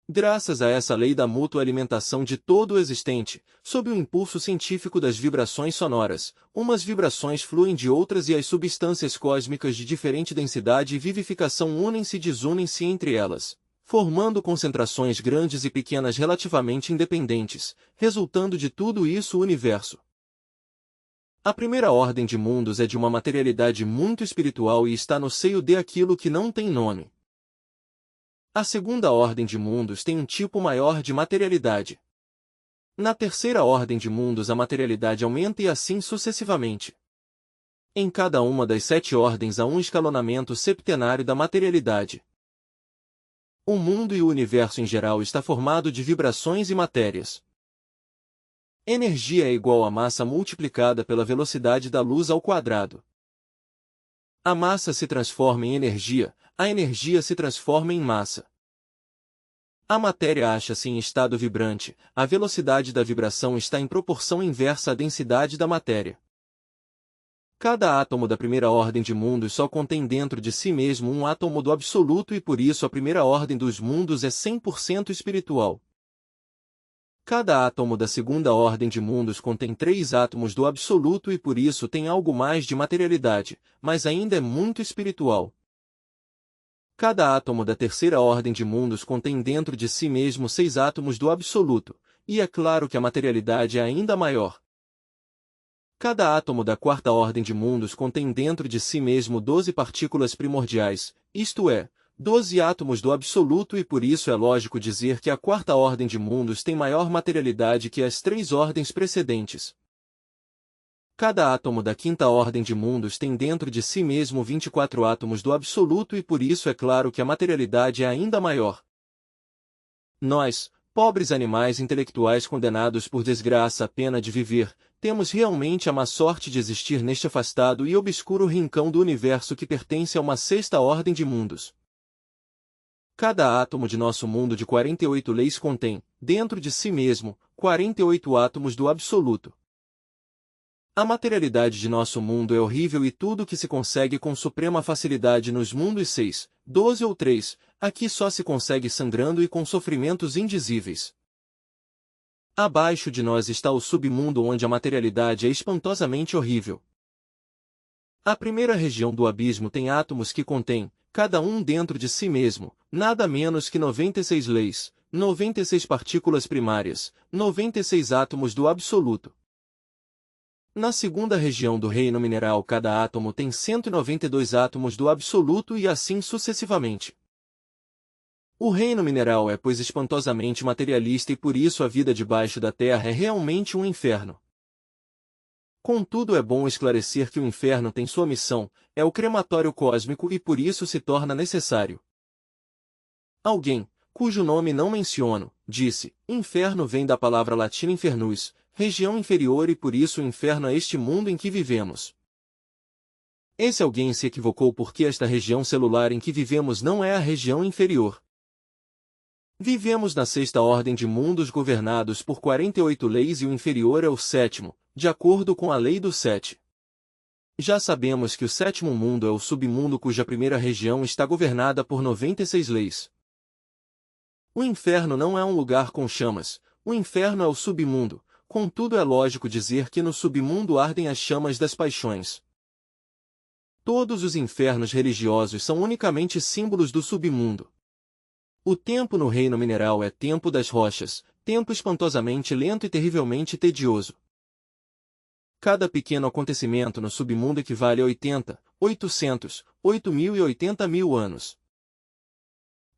Graças a essa lei da mútua alimentação de todo o existente, sob o impulso científico das vibrações sonoras, umas vibrações fluem de outras e as substâncias cósmicas de diferente densidade e vivificação unem-se e desunem-se entre elas, formando concentrações grandes e pequenas relativamente independentes, resultando de tudo isso o universo. A primeira ordem de mundos é de uma materialidade muito espiritual e está no seio de aquilo que não tem nome. A segunda ordem de mundos tem um tipo maior de materialidade. Na terceira ordem de mundos a materialidade aumenta e assim sucessivamente. Em cada uma das 7 ordens há um escalonamento septenário da materialidade. O mundo e o universo em geral está formado de vibrações e matérias. Energia é igual a massa multiplicada pela velocidade da luz ao quadrado. A massa se transforma em energia, a energia se transforma em massa. A matéria acha-se em estado vibrante, a velocidade da vibração está em proporção inversa à densidade da matéria. Cada átomo da primeira ordem de mundos só contém dentro de si mesmo um átomo do absoluto e por isso a primeira ordem dos mundos é 100% espiritual. Cada átomo da segunda ordem de mundos contém 3 átomos do absoluto e por isso tem algo mais de materialidade, mas ainda é muito espiritual. Cada átomo da terceira ordem de mundos contém dentro de si mesmo 6 átomos do absoluto, e é claro que a materialidade é ainda maior. Cada átomo da quarta ordem de mundos contém dentro de si mesmo 12 partículas primordiais, isto é, 12 átomos do absoluto e por isso é lógico dizer que a quarta ordem de mundos tem maior materialidade que as 3 ordens precedentes. Cada átomo da quinta ordem de mundos tem dentro de si mesmo 24 átomos do absoluto e por isso é claro que a materialidade é ainda maior. Nós, pobres animais intelectuais condenados por desgraça à pena de viver, temos realmente a má sorte de existir neste afastado e obscuro rincão do universo que pertence a uma sexta ordem de mundos. Cada átomo de nosso mundo de 48 leis contém, dentro de si mesmo, 48 átomos do absoluto. A materialidade de nosso mundo é horrível e tudo que se consegue com suprema facilidade nos mundos 6, 12 ou 3, aqui só se consegue sangrando e com sofrimentos indizíveis. Abaixo de nós está o submundo onde a materialidade é espantosamente horrível. A primeira região do abismo tem átomos que contêm, cada um dentro de si mesmo, nada menos que 96 leis, 96 partículas primárias, 96 átomos do absoluto. Na segunda região do reino mineral cada átomo tem 192 átomos do absoluto e assim sucessivamente. O reino mineral é pois espantosamente materialista e por isso a vida debaixo da terra é realmente um inferno. Contudo é bom esclarecer que o inferno tem sua missão, é o crematório cósmico e por isso se torna necessário. Alguém, cujo nome não menciono, disse, inferno vem da palavra latina infernus, região inferior e por isso o inferno é este mundo em que vivemos. Esse alguém se equivocou porque esta região celular em que vivemos não é a região inferior. Vivemos na sexta ordem de mundos governados por 48 leis e o inferior é o sétimo, de acordo com a lei do 7. Já sabemos que o sétimo mundo é o submundo cuja primeira região está governada por 96 leis. O inferno não é um lugar com chamas, o inferno é o submundo, contudo é lógico dizer que no submundo ardem as chamas das paixões. Todos os infernos religiosos são unicamente símbolos do submundo. O tempo no reino mineral é tempo das rochas, tempo espantosamente lento e terrivelmente tedioso. Cada pequeno acontecimento no submundo equivale a 80, 800, 8.000 e 80.000 anos.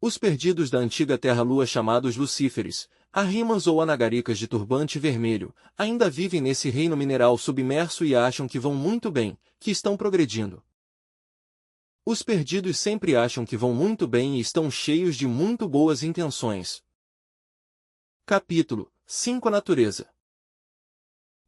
Os perdidos da antiga terra-lua chamados Lucíferes, Ahrimans ou Anagaricas de turbante vermelho, ainda vivem nesse reino mineral submerso e acham que vão muito bem, que estão progredindo. Os perdidos sempre acham que vão muito bem e estão cheios de muito boas intenções. Capítulo 5 A Natureza.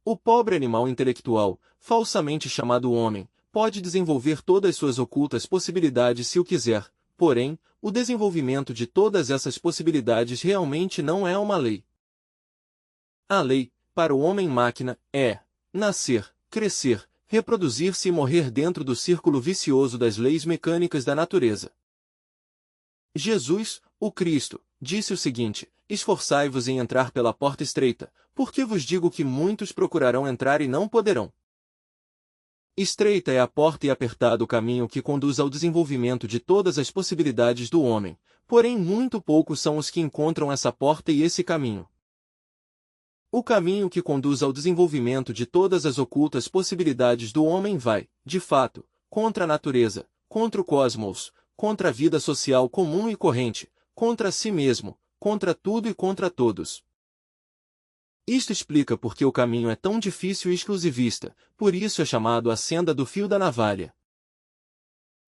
O pobre animal intelectual, falsamente chamado homem, pode desenvolver todas suas ocultas possibilidades se o quiser, porém, o desenvolvimento de todas essas possibilidades realmente não é uma lei. A lei, para o homem-máquina, é nascer, crescer, reproduzir-se e morrer dentro do círculo vicioso das leis mecânicas da natureza. Jesus, o Cristo, disse o seguinte, esforçai-vos em entrar pela porta estreita, porque vos digo que muitos procurarão entrar e não poderão. Estreita é a porta e apertado o caminho que conduz ao desenvolvimento de todas as possibilidades do homem, porém muito poucos são os que encontram essa porta e esse caminho. O caminho que conduz ao desenvolvimento de todas as ocultas possibilidades do homem vai, de fato, contra a natureza, contra o cosmos, contra a vida social comum e corrente, contra si mesmo, contra tudo e contra todos. Isto explica por que o caminho é tão difícil e exclusivista, por isso é chamado a senda do fio da navalha.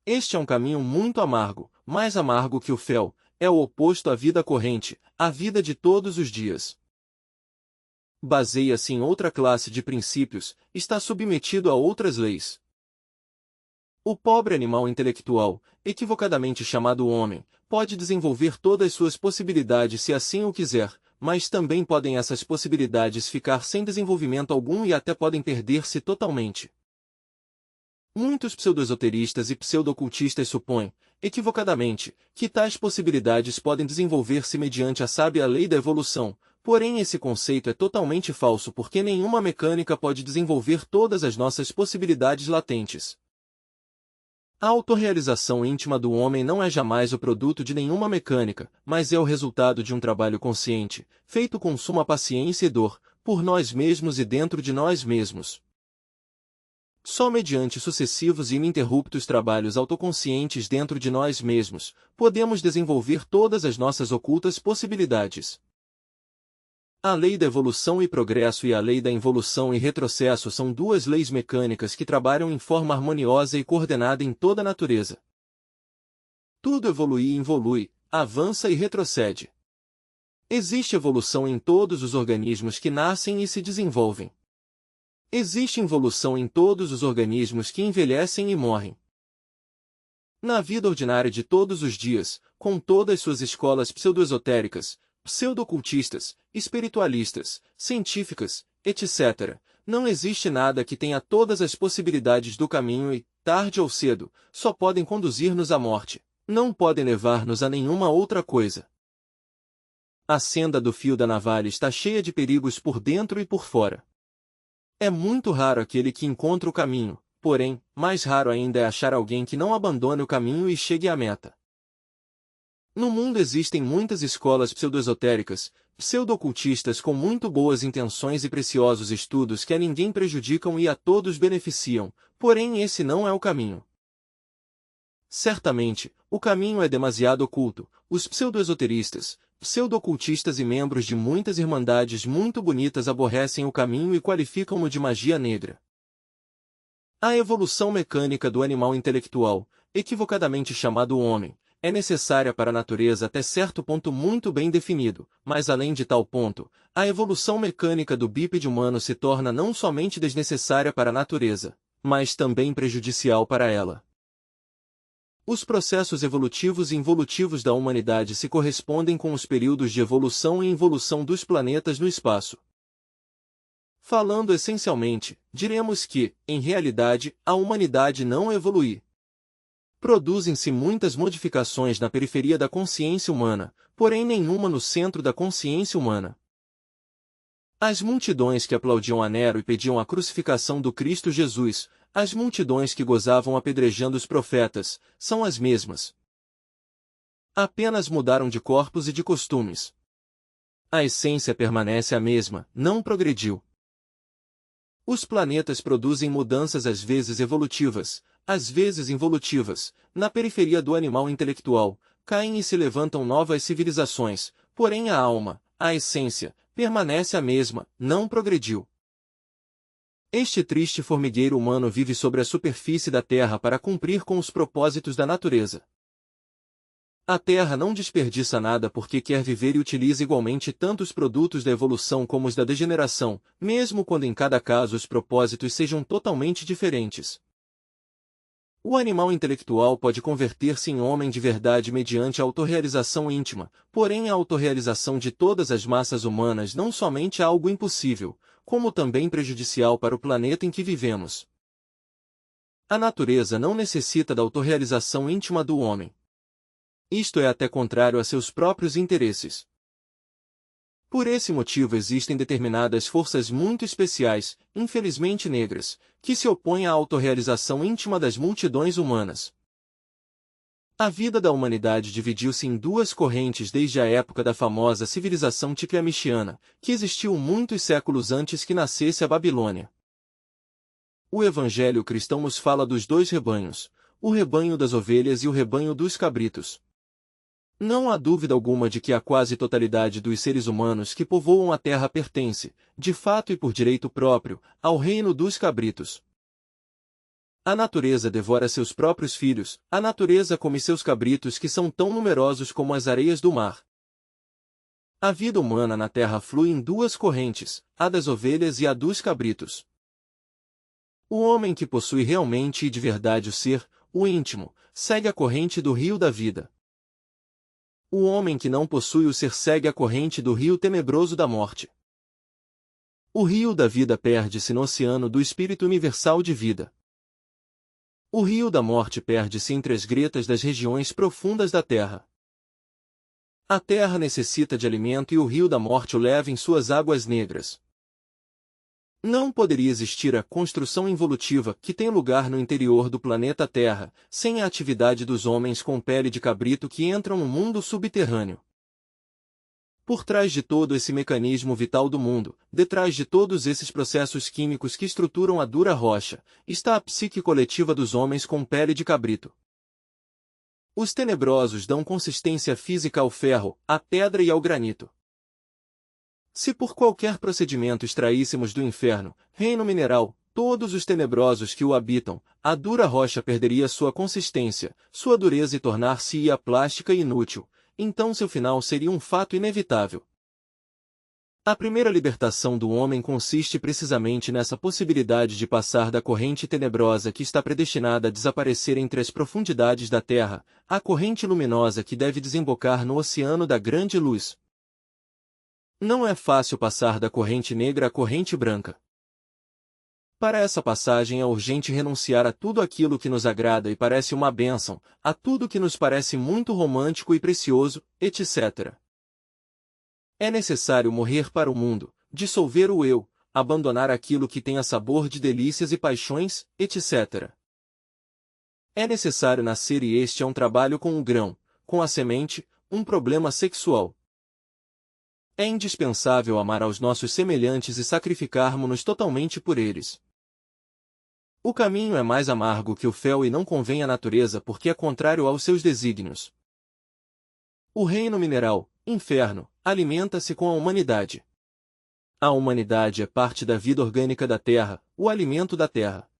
Este é um caminho muito amargo, mais amargo que o fel, é o oposto à vida corrente, à vida de todos os dias. baseia-se em outra classe de princípios, está submetido a outras leis. O pobre animal intelectual, equivocadamente chamado homem, pode desenvolver todas suas possibilidades se assim o quiser, mas também podem essas possibilidades ficar sem desenvolvimento algum e até podem perder-se totalmente. Muitos pseudo-esoteristas e pseudo-ocultistas supõem, equivocadamente, que tais possibilidades podem desenvolver-se mediante a sábia lei da evolução, porém esse conceito é totalmente falso porque nenhuma mecânica pode desenvolver todas as nossas possibilidades latentes. A autorrealização íntima do homem não é jamais o produto de nenhuma mecânica, mas é o resultado de um trabalho consciente, feito com suma paciência e dor, por nós mesmos e dentro de nós mesmos. Só mediante sucessivos e ininterruptos trabalhos autoconscientes dentro de nós mesmos, podemos desenvolver todas as nossas ocultas possibilidades. A lei da evolução e progresso e a lei da involução e retrocesso são duas leis mecânicas que trabalham em forma harmoniosa e coordenada em toda a natureza. Tudo evolui e involui, avança e retrocede. Existe evolução em todos os organismos que nascem e se desenvolvem. Existe involução em todos os organismos que envelhecem e morrem. Na vida ordinária de todos os dias, com todas suas escolas pseudo-esotéricas, pseudo-ocultistas, espiritualistas, científicas, etc., não existe nada que tenha todas as possibilidades do caminho e, tarde ou cedo, só podem conduzir-nos à morte, não podem levar-nos a nenhuma outra coisa. A senda do fio da navalha está cheia de perigos por dentro e por fora. É muito raro aquele que encontra o caminho, porém, mais raro ainda é achar alguém que não abandone o caminho e chegue à meta. No mundo existem muitas escolas pseudo-esotéricas, pseudo-ocultistas com muito boas intenções e preciosos estudos que a ninguém prejudicam e a todos beneficiam, porém esse não é o caminho. Certamente, o caminho é demasiado oculto. Os pseudo-esoteristas, pseudo-ocultistas e membros de muitas irmandades muito bonitas aborrecem o caminho e qualificam-no de magia negra. A evolução mecânica do animal intelectual, equivocadamente chamado homem, é necessária para a natureza até certo ponto muito bem definido, mas além de tal ponto, a evolução mecânica do bípede humano se torna não somente desnecessária para a natureza, mas também prejudicial para ela. Os processos evolutivos e involutivos da humanidade se correspondem com os períodos de evolução e involução dos planetas no espaço. Falando essencialmente, diremos que, em realidade, a humanidade não evolui. Produzem-se muitas modificações na periferia da consciência humana, porém nenhuma no centro da consciência humana. As multidões que aplaudiam a Nero e pediam a crucificação do Cristo Jesus, as multidões que gozavam apedrejando os profetas, são as mesmas. Apenas mudaram de corpos e de costumes. A essência permanece a mesma, não progrediu. Os planetas produzem mudanças às vezes evolutivas, às vezes involutivas, na periferia do animal intelectual, caem e se levantam novas civilizações, porém a alma, a essência, permanece a mesma, não progrediu. Este triste formigueiro humano vive sobre a superfície da Terra para cumprir com os propósitos da natureza. A Terra não desperdiça nada porque quer viver e utiliza igualmente tanto os produtos da evolução como os da degeneração, mesmo quando em cada caso os propósitos sejam totalmente diferentes. O animal intelectual pode converter-se em homem de verdade mediante a autorrealização íntima, porém a autorrealização de todas as massas humanas não somente é algo impossível, como também prejudicial para o planeta em que vivemos. A natureza não necessita da autorrealização íntima do homem. Isto é até contrário a seus próprios interesses. Por esse motivo existem determinadas forças muito especiais, infelizmente negras, que se opõem à autorrealização íntima das multidões humanas. A vida da humanidade dividiu-se em duas correntes desde a época da famosa civilização ticramichiana, que existiu muitos séculos antes que nascesse a Babilônia. O Evangelho cristão nos fala dos dois rebanhos, o rebanho das ovelhas e o rebanho dos cabritos. Não há dúvida alguma de que a quase totalidade dos seres humanos que povoam a Terra pertence, de fato e por direito próprio, ao reino dos cabritos. A natureza devora seus próprios filhos, a natureza come seus cabritos que são tão numerosos como as areias do mar. A vida humana na Terra flui em duas correntes, a das ovelhas e a dos cabritos. O homem que possui realmente e de verdade o ser, o íntimo, segue a corrente do rio da vida. O homem que não possui o ser segue a corrente do rio tenebroso da morte. O rio da vida perde-se no oceano do Espírito universal de vida. O rio da morte perde-se entre as gretas das regiões profundas da terra. A terra necessita de alimento e o rio da morte o leva em suas águas negras. Não poderia existir a construção involutiva que tem lugar no interior do planeta Terra, sem a atividade dos homens com pele de cabrito que entram no mundo subterrâneo. Por trás de todo esse mecanismo vital do mundo, detrás de todos esses processos químicos que estruturam a dura rocha, está a psique coletiva dos homens com pele de cabrito. Os tenebrosos dão consistência física ao ferro, à pedra e ao granito. Se por qualquer procedimento extraíssemos do inferno, reino mineral, todos os tenebrosos que o habitam, a dura rocha perderia sua consistência, sua dureza e tornar-se-ia plástica e inútil, então seu final seria um fato inevitável. A primeira libertação do homem consiste precisamente nessa possibilidade de passar da corrente tenebrosa que está predestinada a desaparecer entre as profundidades da terra, à corrente luminosa que deve desembocar no oceano da grande luz. Não é fácil passar da corrente negra à corrente branca. Para essa passagem é urgente renunciar a tudo aquilo que nos agrada e parece uma bênção, a tudo que nos parece muito romântico e precioso, etc. É necessário morrer para o mundo, dissolver o eu, abandonar aquilo que tenha sabor de delícias e paixões, etc. É necessário nascer e este é um trabalho com o grão, com a semente, um problema sexual. É indispensável amar aos nossos semelhantes e sacrificarmos-nos totalmente por eles. O caminho é mais amargo que o fel e não convém à natureza porque é contrário aos seus desígnios. O reino mineral, inferno, alimenta-se com a humanidade. A humanidade é parte da vida orgânica da Terra, o alimento da Terra.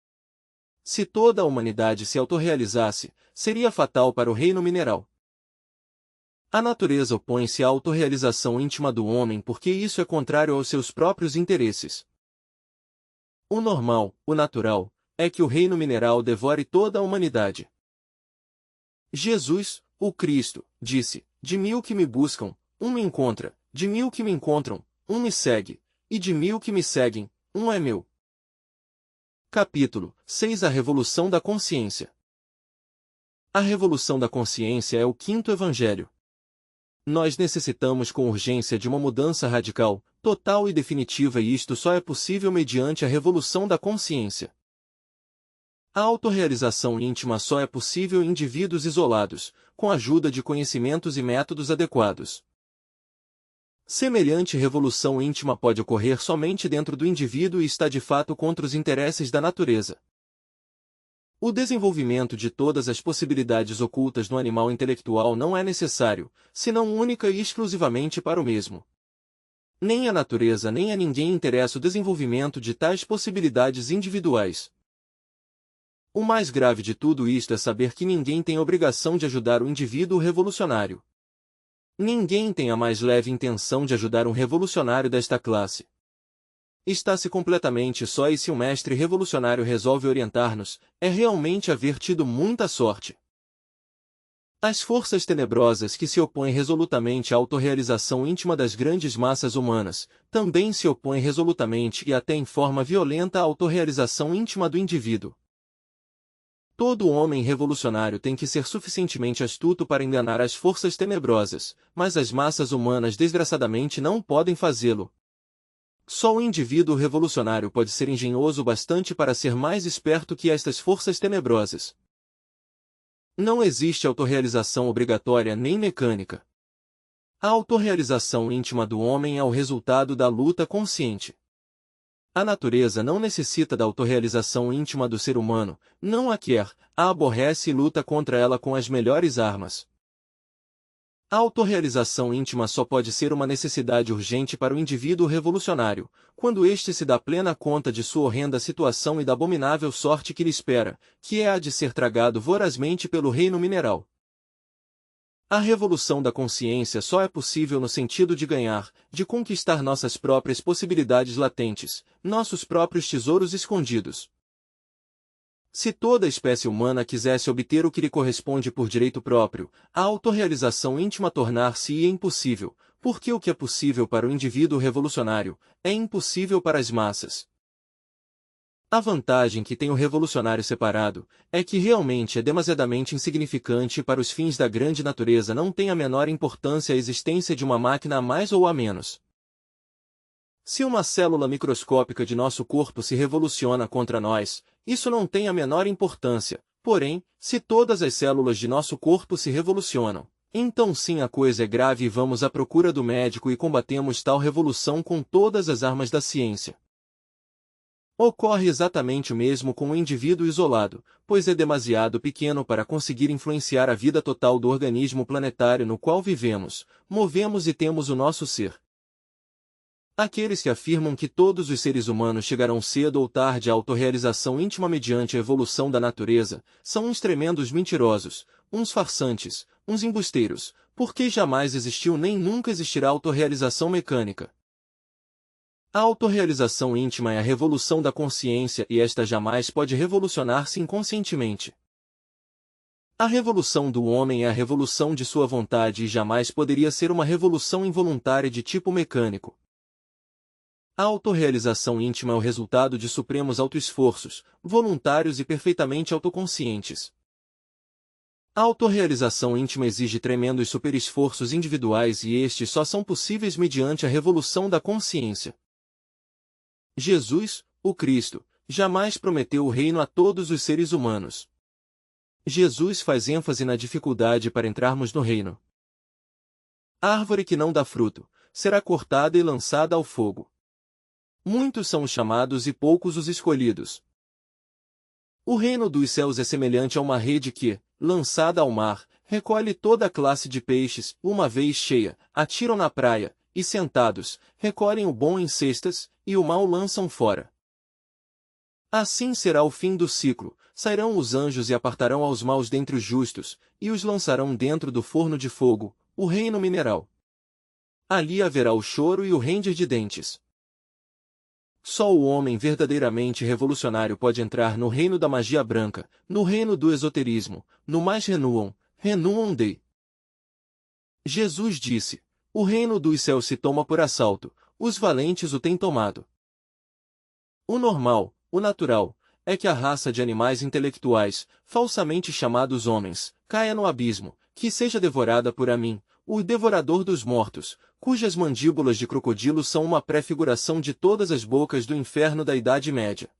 Se toda a humanidade se autorrealizasse, seria fatal para o reino mineral. A natureza opõe-se à autorrealização íntima do homem porque isso é contrário aos seus próprios interesses. O normal, o natural, é que o reino mineral devore toda a humanidade. Jesus, o Cristo, disse: de 1000 que me buscam, um me encontra, de 1000 que me encontram, um me segue, e de 1000 que me seguem, um é meu. Capítulo 6 A Revolução da Consciência. A Revolução da Consciência é o quinto evangelho. Nós necessitamos com urgência de uma mudança radical, total e definitiva e isto só é possível mediante a revolução da consciência. A autorrealização íntima só é possível em indivíduos isolados, com a ajuda de conhecimentos e métodos adequados. Semelhante revolução íntima pode ocorrer somente dentro do indivíduo e está de fato contra os interesses da natureza. O desenvolvimento de todas as possibilidades ocultas no animal intelectual não é necessário, senão única e exclusivamente para o mesmo. Nem a natureza nem a ninguém interessa o desenvolvimento de tais possibilidades individuais. O mais grave de tudo isto é saber que ninguém tem obrigação de ajudar o indivíduo revolucionário. Ninguém tem a mais leve intenção de ajudar um revolucionário desta classe. Está-se completamente só e se um mestre revolucionário resolve orientar-nos, é realmente haver tido muita sorte. As forças tenebrosas que se opõem resolutamente à autorrealização íntima das grandes massas humanas, também se opõem resolutamente e até em forma violenta à autorrealização íntima do indivíduo. Todo homem revolucionário tem que ser suficientemente astuto para enganar as forças tenebrosas, mas as massas humanas desgraçadamente não podem fazê-lo. Só o indivíduo revolucionário pode ser engenhoso bastante para ser mais esperto que estas forças tenebrosas. Não existe autorrealização obrigatória nem mecânica. A autorrealização íntima do homem é o resultado da luta consciente. A natureza não necessita da autorrealização íntima do ser humano, não a quer, a aborrece e luta contra ela com as melhores armas. A autorrealização íntima só pode ser uma necessidade urgente para o indivíduo revolucionário, quando este se dá plena conta de sua horrenda situação e da abominável sorte que lhe espera, que é a de ser tragado vorazmente pelo reino mineral. A revolução da consciência só é possível no sentido de ganhar, de conquistar nossas próprias possibilidades latentes, nossos próprios tesouros escondidos. Se toda a espécie humana quisesse obter o que lhe corresponde por direito próprio, a autorrealização íntima tornar-se-ia impossível, porque o que é possível para o indivíduo revolucionário, é impossível para as massas. A vantagem que tem o revolucionário separado é que realmente é demasiadamente insignificante e para os fins da grande natureza não tem a menor importância a existência de uma máquina a mais ou a menos. Se uma célula microscópica de nosso corpo se revoluciona contra nós, isso não tem a menor importância, porém, se todas as células de nosso corpo se revolucionam, então sim a coisa é grave e vamos à procura do médico e combatemos tal revolução com todas as armas da ciência. Ocorre exatamente o mesmo com o indivíduo isolado, pois é demasiado pequeno para conseguir influenciar a vida total do organismo planetário no qual vivemos, movemos e temos o nosso ser. Aqueles que afirmam que todos os seres humanos chegarão cedo ou tarde à autorrealização íntima mediante a evolução da natureza, são uns tremendos mentirosos, uns farsantes, uns embusteiros, porque jamais existiu nem nunca existirá autorrealização mecânica. A autorrealização íntima é a revolução da consciência e esta jamais pode revolucionar-se inconscientemente. A revolução do homem é a revolução de sua vontade e jamais poderia ser uma revolução involuntária de tipo mecânico. A autorrealização íntima é o resultado de supremos autoesforços, voluntários e perfeitamente autoconscientes. A autorrealização íntima exige tremendos superesforços individuais e estes só são possíveis mediante a revolução da consciência. Jesus, o Cristo, jamais prometeu o reino a todos os seres humanos. Jesus faz ênfase na dificuldade para entrarmos no reino. A árvore que não dá fruto, será cortada e lançada ao fogo. Muitos são os chamados e poucos os escolhidos. O reino dos céus é semelhante a uma rede que, lançada ao mar, recolhe toda a classe de peixes, uma vez cheia, atiram na praia, e sentados, recolhem o bom em cestas, e o mau lançam fora. Assim será o fim do ciclo, sairão os anjos e apartarão aos maus dentre os justos, e os lançarão dentro do forno de fogo, o reino mineral. Ali haverá o choro e o ranger de dentes. Só o homem verdadeiramente revolucionário pode entrar no reino da magia branca, no reino do esoterismo, no mais renuam Dei. Jesus disse: o reino dos céus se toma por assalto, os valentes o têm tomado. O normal, o natural, é que a raça de animais intelectuais, falsamente chamados homens, caia no abismo, que seja devorada por Amin, o devorador dos mortos, cujas mandíbulas de crocodilo são uma prefiguração de todas as bocas do inferno da Idade Média.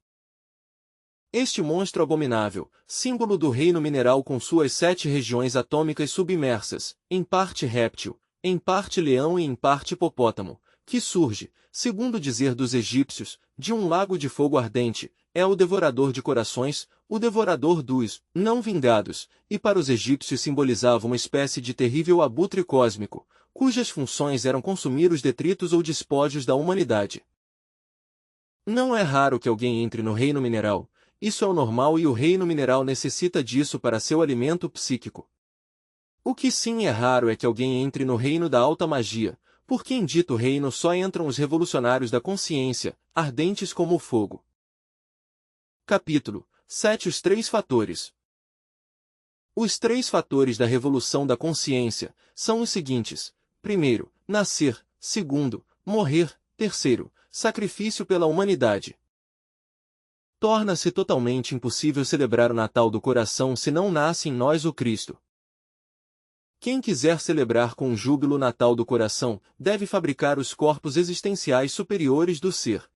Este monstro abominável, símbolo do reino mineral com suas 7 regiões atômicas submersas, em parte réptil, em parte leão e em parte hipopótamo, que surge, segundo o dizer dos egípcios, de um lago de fogo ardente, é o devorador de corações, o devorador dos não vingados, e para os egípcios simbolizava uma espécie de terrível abutre cósmico, cujas funções eram consumir os detritos ou despojos da humanidade. Não é raro que alguém entre no reino mineral, isso é o normal e o reino mineral necessita disso para seu alimento psíquico. O que sim é raro é que alguém entre no reino da alta magia, porque em dito reino só entram os revolucionários da consciência, ardentes como o fogo. Capítulo 7. Os 3 fatores. Os 3 fatores da revolução da consciência são os seguintes: primeiro, nascer; segundo, morrer; terceiro, sacrifício pela humanidade. Torna-se totalmente impossível celebrar o Natal do coração se não nasce em nós o Cristo. Quem quiser celebrar com júbilo o Natal do coração, deve fabricar os corpos existenciais superiores do ser.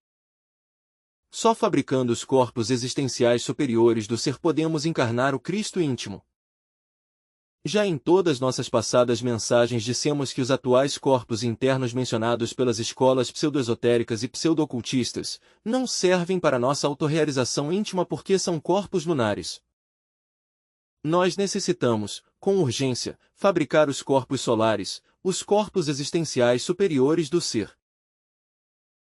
Só fabricando os corpos existenciais superiores do ser podemos encarnar o Cristo íntimo. Já em todas nossas passadas mensagens dissemos que os atuais corpos internos mencionados pelas escolas pseudoesotéricas e pseudo-ocultistas não servem para nossa autorrealização íntima porque são corpos lunares. Nós necessitamos, com urgência, fabricar os corpos solares, os corpos existenciais superiores do ser.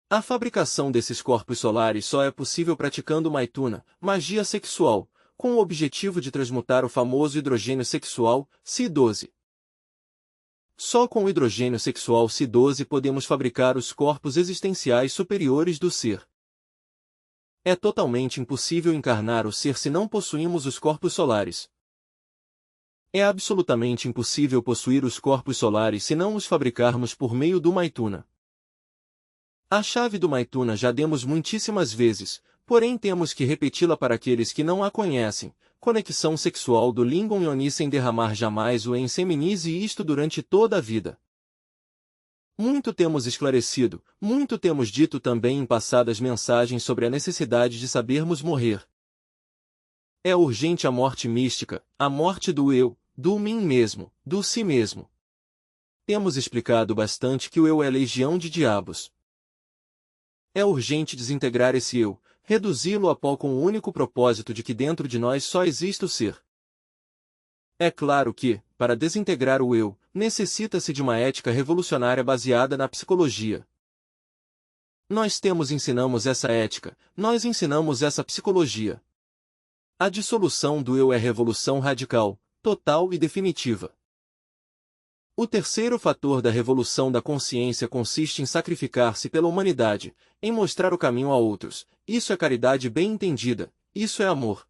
A fabricação desses corpos solares só é possível praticando Maituna, magia sexual, com o objetivo de transmutar o famoso hidrogênio sexual, Si-12. Só com o hidrogênio sexual Si12 podemos fabricar os corpos existenciais superiores do ser. É totalmente impossível encarnar o ser se não possuímos os corpos solares. É absolutamente impossível possuir os corpos solares se não os fabricarmos por meio do Maituna. A chave do Maituna já demos muitíssimas vezes, porém temos que repeti-la para aqueles que não a conhecem. Conexão sexual do Lingam Yoni sem derramar jamais o enseminis e isto durante toda a vida. Muito temos esclarecido, muito temos dito também em passadas mensagens sobre a necessidade de sabermos morrer. É urgente a morte mística, a morte do eu, do mim mesmo, do si mesmo. Temos explicado bastante que o eu é legião de diabos. É urgente desintegrar esse eu, reduzi-lo a pó com o único propósito de que dentro de nós só existe o ser. É claro que, para desintegrar o eu, necessita-se de uma ética revolucionária baseada na psicologia. Nós ensinamos essa ética, nós ensinamos essa psicologia. A dissolução do eu é revolução radical, total e definitiva. O terceiro fator da revolução da consciência consiste em sacrificar-se pela humanidade, em mostrar o caminho a outros. Isso é caridade bem entendida, isso é amor.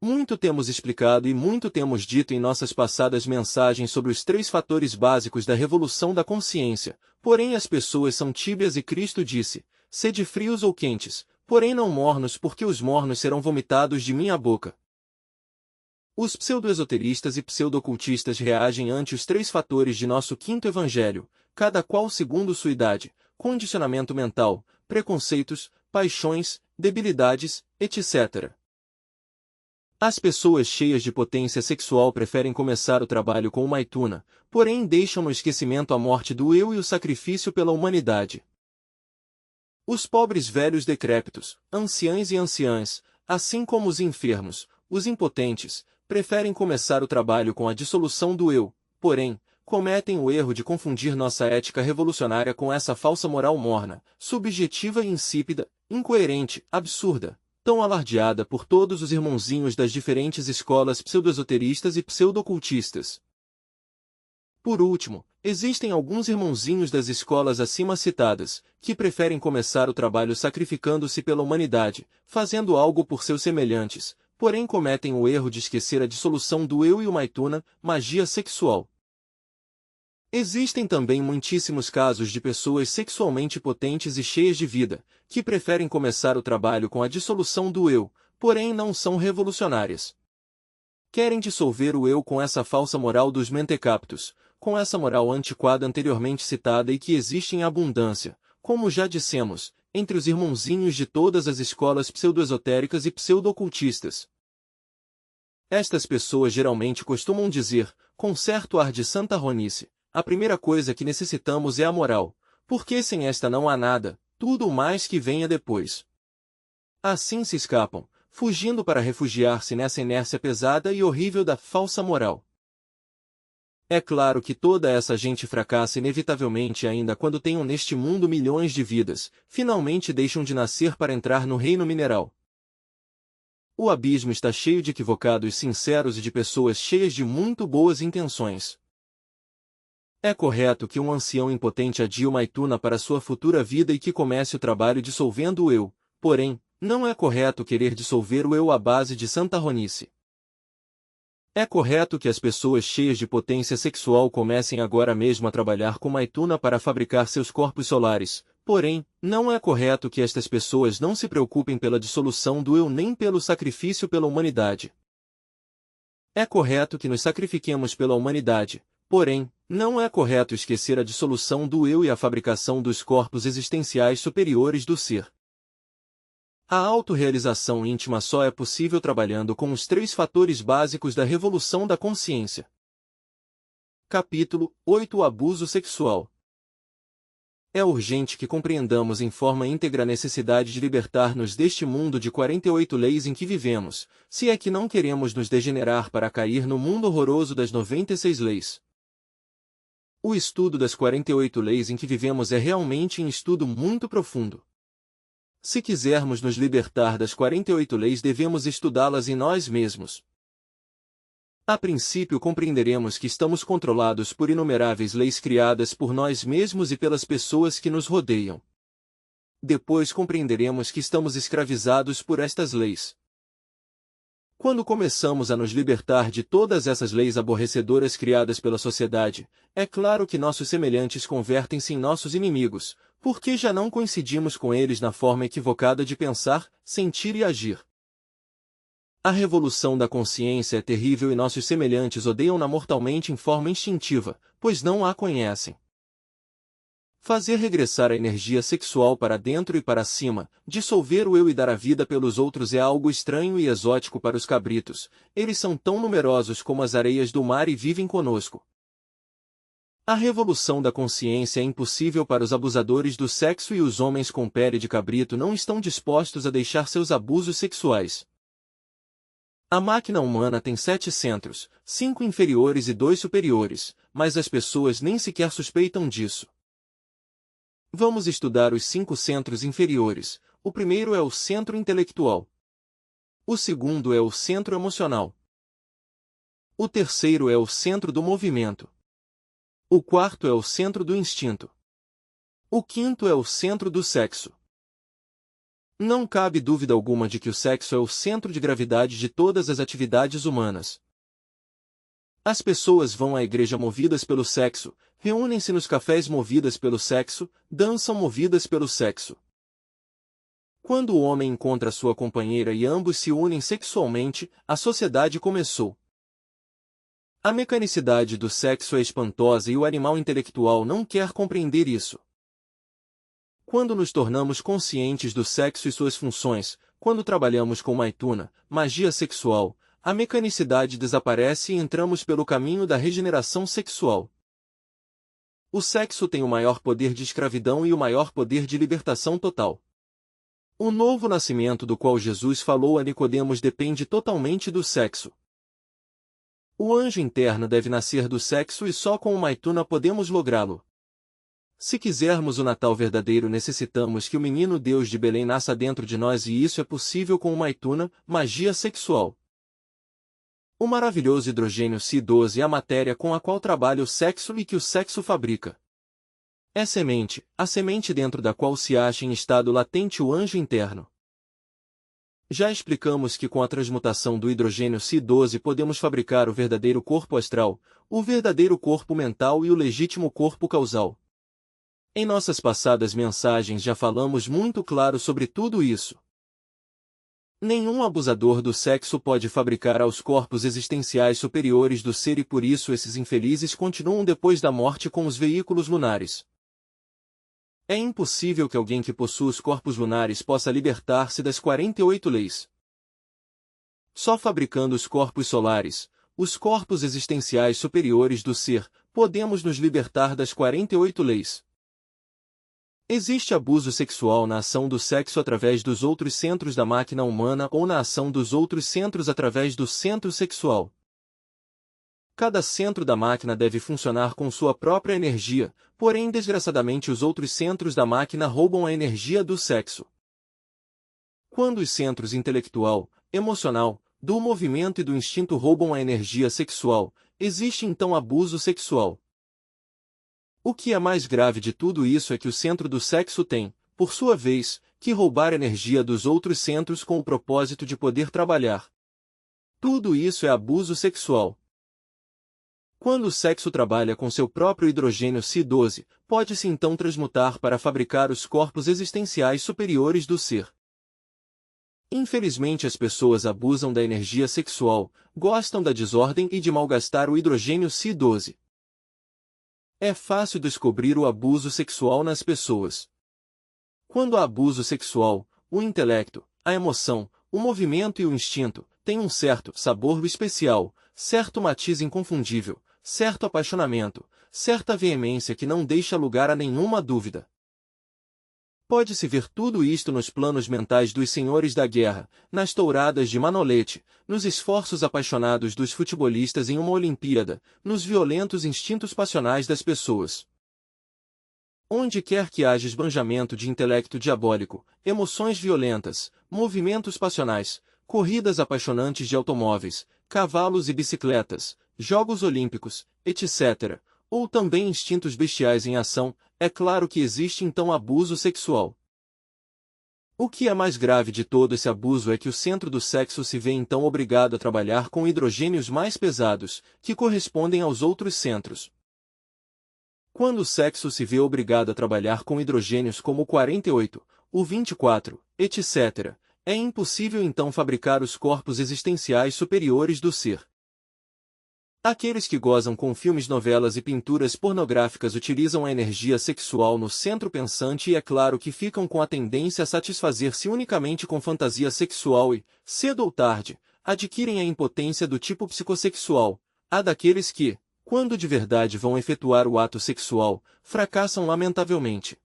Muito temos explicado e muito temos dito em nossas passadas mensagens sobre os três fatores básicos da revolução da consciência, porém as pessoas são tíbias e Cristo disse, sede frios ou quentes, porém não mornos porque os mornos serão vomitados de minha boca. Os pseudo-esoteristas e pseudo-ocultistas reagem ante os três fatores de nosso quinto evangelho, cada qual segundo sua idade, condicionamento mental, preconceitos, paixões, debilidades, etc. As pessoas cheias de potência sexual preferem começar o trabalho com o Maituna, porém deixam no esquecimento a morte do eu e o sacrifício pela humanidade. Os pobres velhos decrépitos, anciães e anciãs, assim como os enfermos, os impotentes, preferem começar o trabalho com a dissolução do eu, porém, cometem o erro de confundir nossa ética revolucionária com essa falsa moral morna, subjetiva e insípida, incoerente, absurda, tão alardeada por todos os irmãozinhos das diferentes escolas pseudo-esoteristas e pseudo-ocultistas. Por último, existem alguns irmãozinhos das escolas acima citadas, que preferem começar o trabalho sacrificando-se pela humanidade, fazendo algo por seus semelhantes, porém cometem o erro de esquecer a dissolução do eu e o Maituna, magia sexual. Existem também muitíssimos casos de pessoas sexualmente potentes e cheias de vida, que preferem começar o trabalho com a dissolução do eu, porém não são revolucionárias. Querem dissolver o eu com essa falsa moral dos mentecaptos, com essa moral antiquada anteriormente citada e que existe em abundância, como já dissemos, entre os irmãozinhos de todas as escolas pseudo-esotéricas e pseudo-ocultistas. Estas pessoas geralmente costumam dizer, com certo ar de santarronice, a primeira coisa que necessitamos é a moral, porque sem esta não há nada, tudo o mais que venha depois. Assim se escapam, fugindo para refugiar-se nessa inércia pesada e horrível da falsa moral. É claro que toda essa gente fracassa inevitavelmente ainda quando tenham neste mundo milhões de vidas, finalmente deixam de nascer para entrar no reino mineral. O abismo está cheio de equivocados sinceros e de pessoas cheias de muito boas intenções. É correto que um ancião impotente adie o Maituna para sua futura vida e que comece o trabalho dissolvendo o eu, porém, não é correto querer dissolver o eu à base de santarronice. É correto que as pessoas cheias de potência sexual comecem agora mesmo a trabalhar com Maituna para fabricar seus corpos solares, porém, não é correto que estas pessoas não se preocupem pela dissolução do eu nem pelo sacrifício pela humanidade. É correto que nos sacrifiquemos pela humanidade, porém, não é correto esquecer a dissolução do eu e a fabricação dos corpos existenciais superiores do ser. A autorrealização íntima só é possível trabalhando com os três fatores básicos da revolução da consciência. Capítulo 8 O abuso sexual. É urgente que compreendamos em forma íntegra a necessidade de libertar-nos deste mundo de 48 leis em que vivemos, se é que não queremos nos degenerar para cair no mundo horroroso das 96 leis. O estudo das 48 leis em que vivemos é realmente um estudo muito profundo. Se quisermos nos libertar das 48 leis devemos estudá-las em nós mesmos. A princípio compreenderemos que estamos controlados por inumeráveis leis criadas por nós mesmos e pelas pessoas que nos rodeiam. Depois compreenderemos que estamos escravizados por estas leis. Quando começamos a nos libertar de todas essas leis aborrecedoras criadas pela sociedade, é claro que nossos semelhantes convertem-se em nossos inimigos, porque já não coincidimos com eles na forma equivocada de pensar, sentir e agir. A revolução da consciência é terrível e nossos semelhantes odeiam-na mortalmente em forma instintiva, pois não a conhecem. Fazer regressar a energia sexual para dentro e para cima, dissolver o eu e dar a vida pelos outros é algo estranho e exótico para os cabritos, eles são tão numerosos como as areias do mar e vivem conosco. A revolução da consciência é impossível para os abusadores do sexo e os homens com pele de cabrito não estão dispostos a deixar seus abusos sexuais. A máquina humana tem 7 centros, 5 inferiores e 2 superiores, mas as pessoas nem sequer suspeitam disso. Vamos estudar os 5 centros inferiores. O primeiro é o centro intelectual. O segundo é o centro emocional. O terceiro é o centro do movimento. O quarto é o centro do instinto. O quinto é o centro do sexo. Não cabe dúvida alguma de que o sexo é o centro de gravidade de todas as atividades humanas. As pessoas vão à igreja movidas pelo sexo, reúnem-se nos cafés movidas pelo sexo, dançam movidas pelo sexo. Quando o homem encontra sua companheira e ambos se unem sexualmente, a sociedade começou. A mecanicidade do sexo é espantosa e o animal intelectual não quer compreender isso. Quando nos tornamos conscientes do sexo e suas funções, quando trabalhamos com maituna, magia sexual, a mecanicidade desaparece e entramos pelo caminho da regeneração sexual. O sexo tem o maior poder de escravidão e o maior poder de libertação total. O novo nascimento do qual Jesus falou a Nicodemos depende totalmente do sexo. O anjo interno deve nascer do sexo e só com o maituna podemos lográ-lo. Se quisermos o Natal verdadeiro, necessitamos que o menino Deus de Belém nasça dentro de nós e isso é possível com o maituna, magia sexual. O maravilhoso hidrogênio Si-12 é a matéria com a qual trabalha o sexo e que o sexo fabrica. É semente, a semente dentro da qual se acha em estado latente o anjo interno. Já explicamos que com a transmutação do hidrogênio Si-12 podemos fabricar o verdadeiro corpo astral, o verdadeiro corpo mental e o legítimo corpo causal. Em nossas passadas mensagens já falamos muito claro sobre tudo isso. Nenhum abusador do sexo pode fabricar aos corpos existenciais superiores do ser e por isso esses infelizes continuam depois da morte com os veículos lunares. É impossível que alguém que possua os corpos lunares possa libertar-se das 48 leis. Só fabricando os corpos solares, os corpos existenciais superiores do ser, podemos nos libertar das 48 leis. Existe abuso sexual na ação do sexo através dos outros centros da máquina humana ou na ação dos outros centros através do centro sexual. Cada centro da máquina deve funcionar com sua própria energia, porém desgraçadamente os outros centros da máquina roubam a energia do sexo. Quando os centros intelectual, emocional, do movimento e do instinto roubam a energia sexual, existe então abuso sexual. O que é mais grave de tudo isso é que o centro do sexo tem, por sua vez, que roubar energia dos outros centros com o propósito de poder trabalhar. Tudo isso é abuso sexual. Quando o sexo trabalha com seu próprio hidrogênio Si-12, pode-se então transmutar para fabricar os corpos existenciais superiores do ser. Infelizmente as pessoas abusam da energia sexual, gostam da desordem e de malgastar o hidrogênio Si-12. É fácil descobrir o abuso sexual nas pessoas. Quando há abuso sexual, o intelecto, a emoção, o movimento e o instinto têm um certo sabor especial, certo matiz inconfundível, certo apaixonamento, certa veemência que não deixa lugar a nenhuma dúvida. Pode-se ver tudo isto nos planos mentais dos senhores da guerra, nas touradas de Manolete, nos esforços apaixonados dos futebolistas em uma Olimpíada, nos violentos instintos passionais das pessoas. Onde quer que haja esbanjamento de intelecto diabólico, emoções violentas, movimentos passionais, corridas apaixonantes de automóveis, cavalos e bicicletas, jogos olímpicos, etc., ou também instintos bestiais em ação, é claro que existe então abuso sexual. O que é mais grave de todo esse abuso é que o centro do sexo se vê então obrigado a trabalhar com hidrogênios mais pesados, que correspondem aos outros centros. Quando o sexo se vê obrigado a trabalhar com hidrogênios como o 48, o 24, etc., é impossível então fabricar os corpos existenciais superiores do ser. Aqueles que gozam com filmes, novelas e pinturas pornográficas utilizam a energia sexual no centro pensante e é claro que ficam com a tendência a satisfazer-se unicamente com fantasia sexual e, cedo ou tarde, adquirem a impotência do tipo psicossexual, a daqueles que, quando de verdade vão efetuar o ato sexual, fracassam lamentavelmente.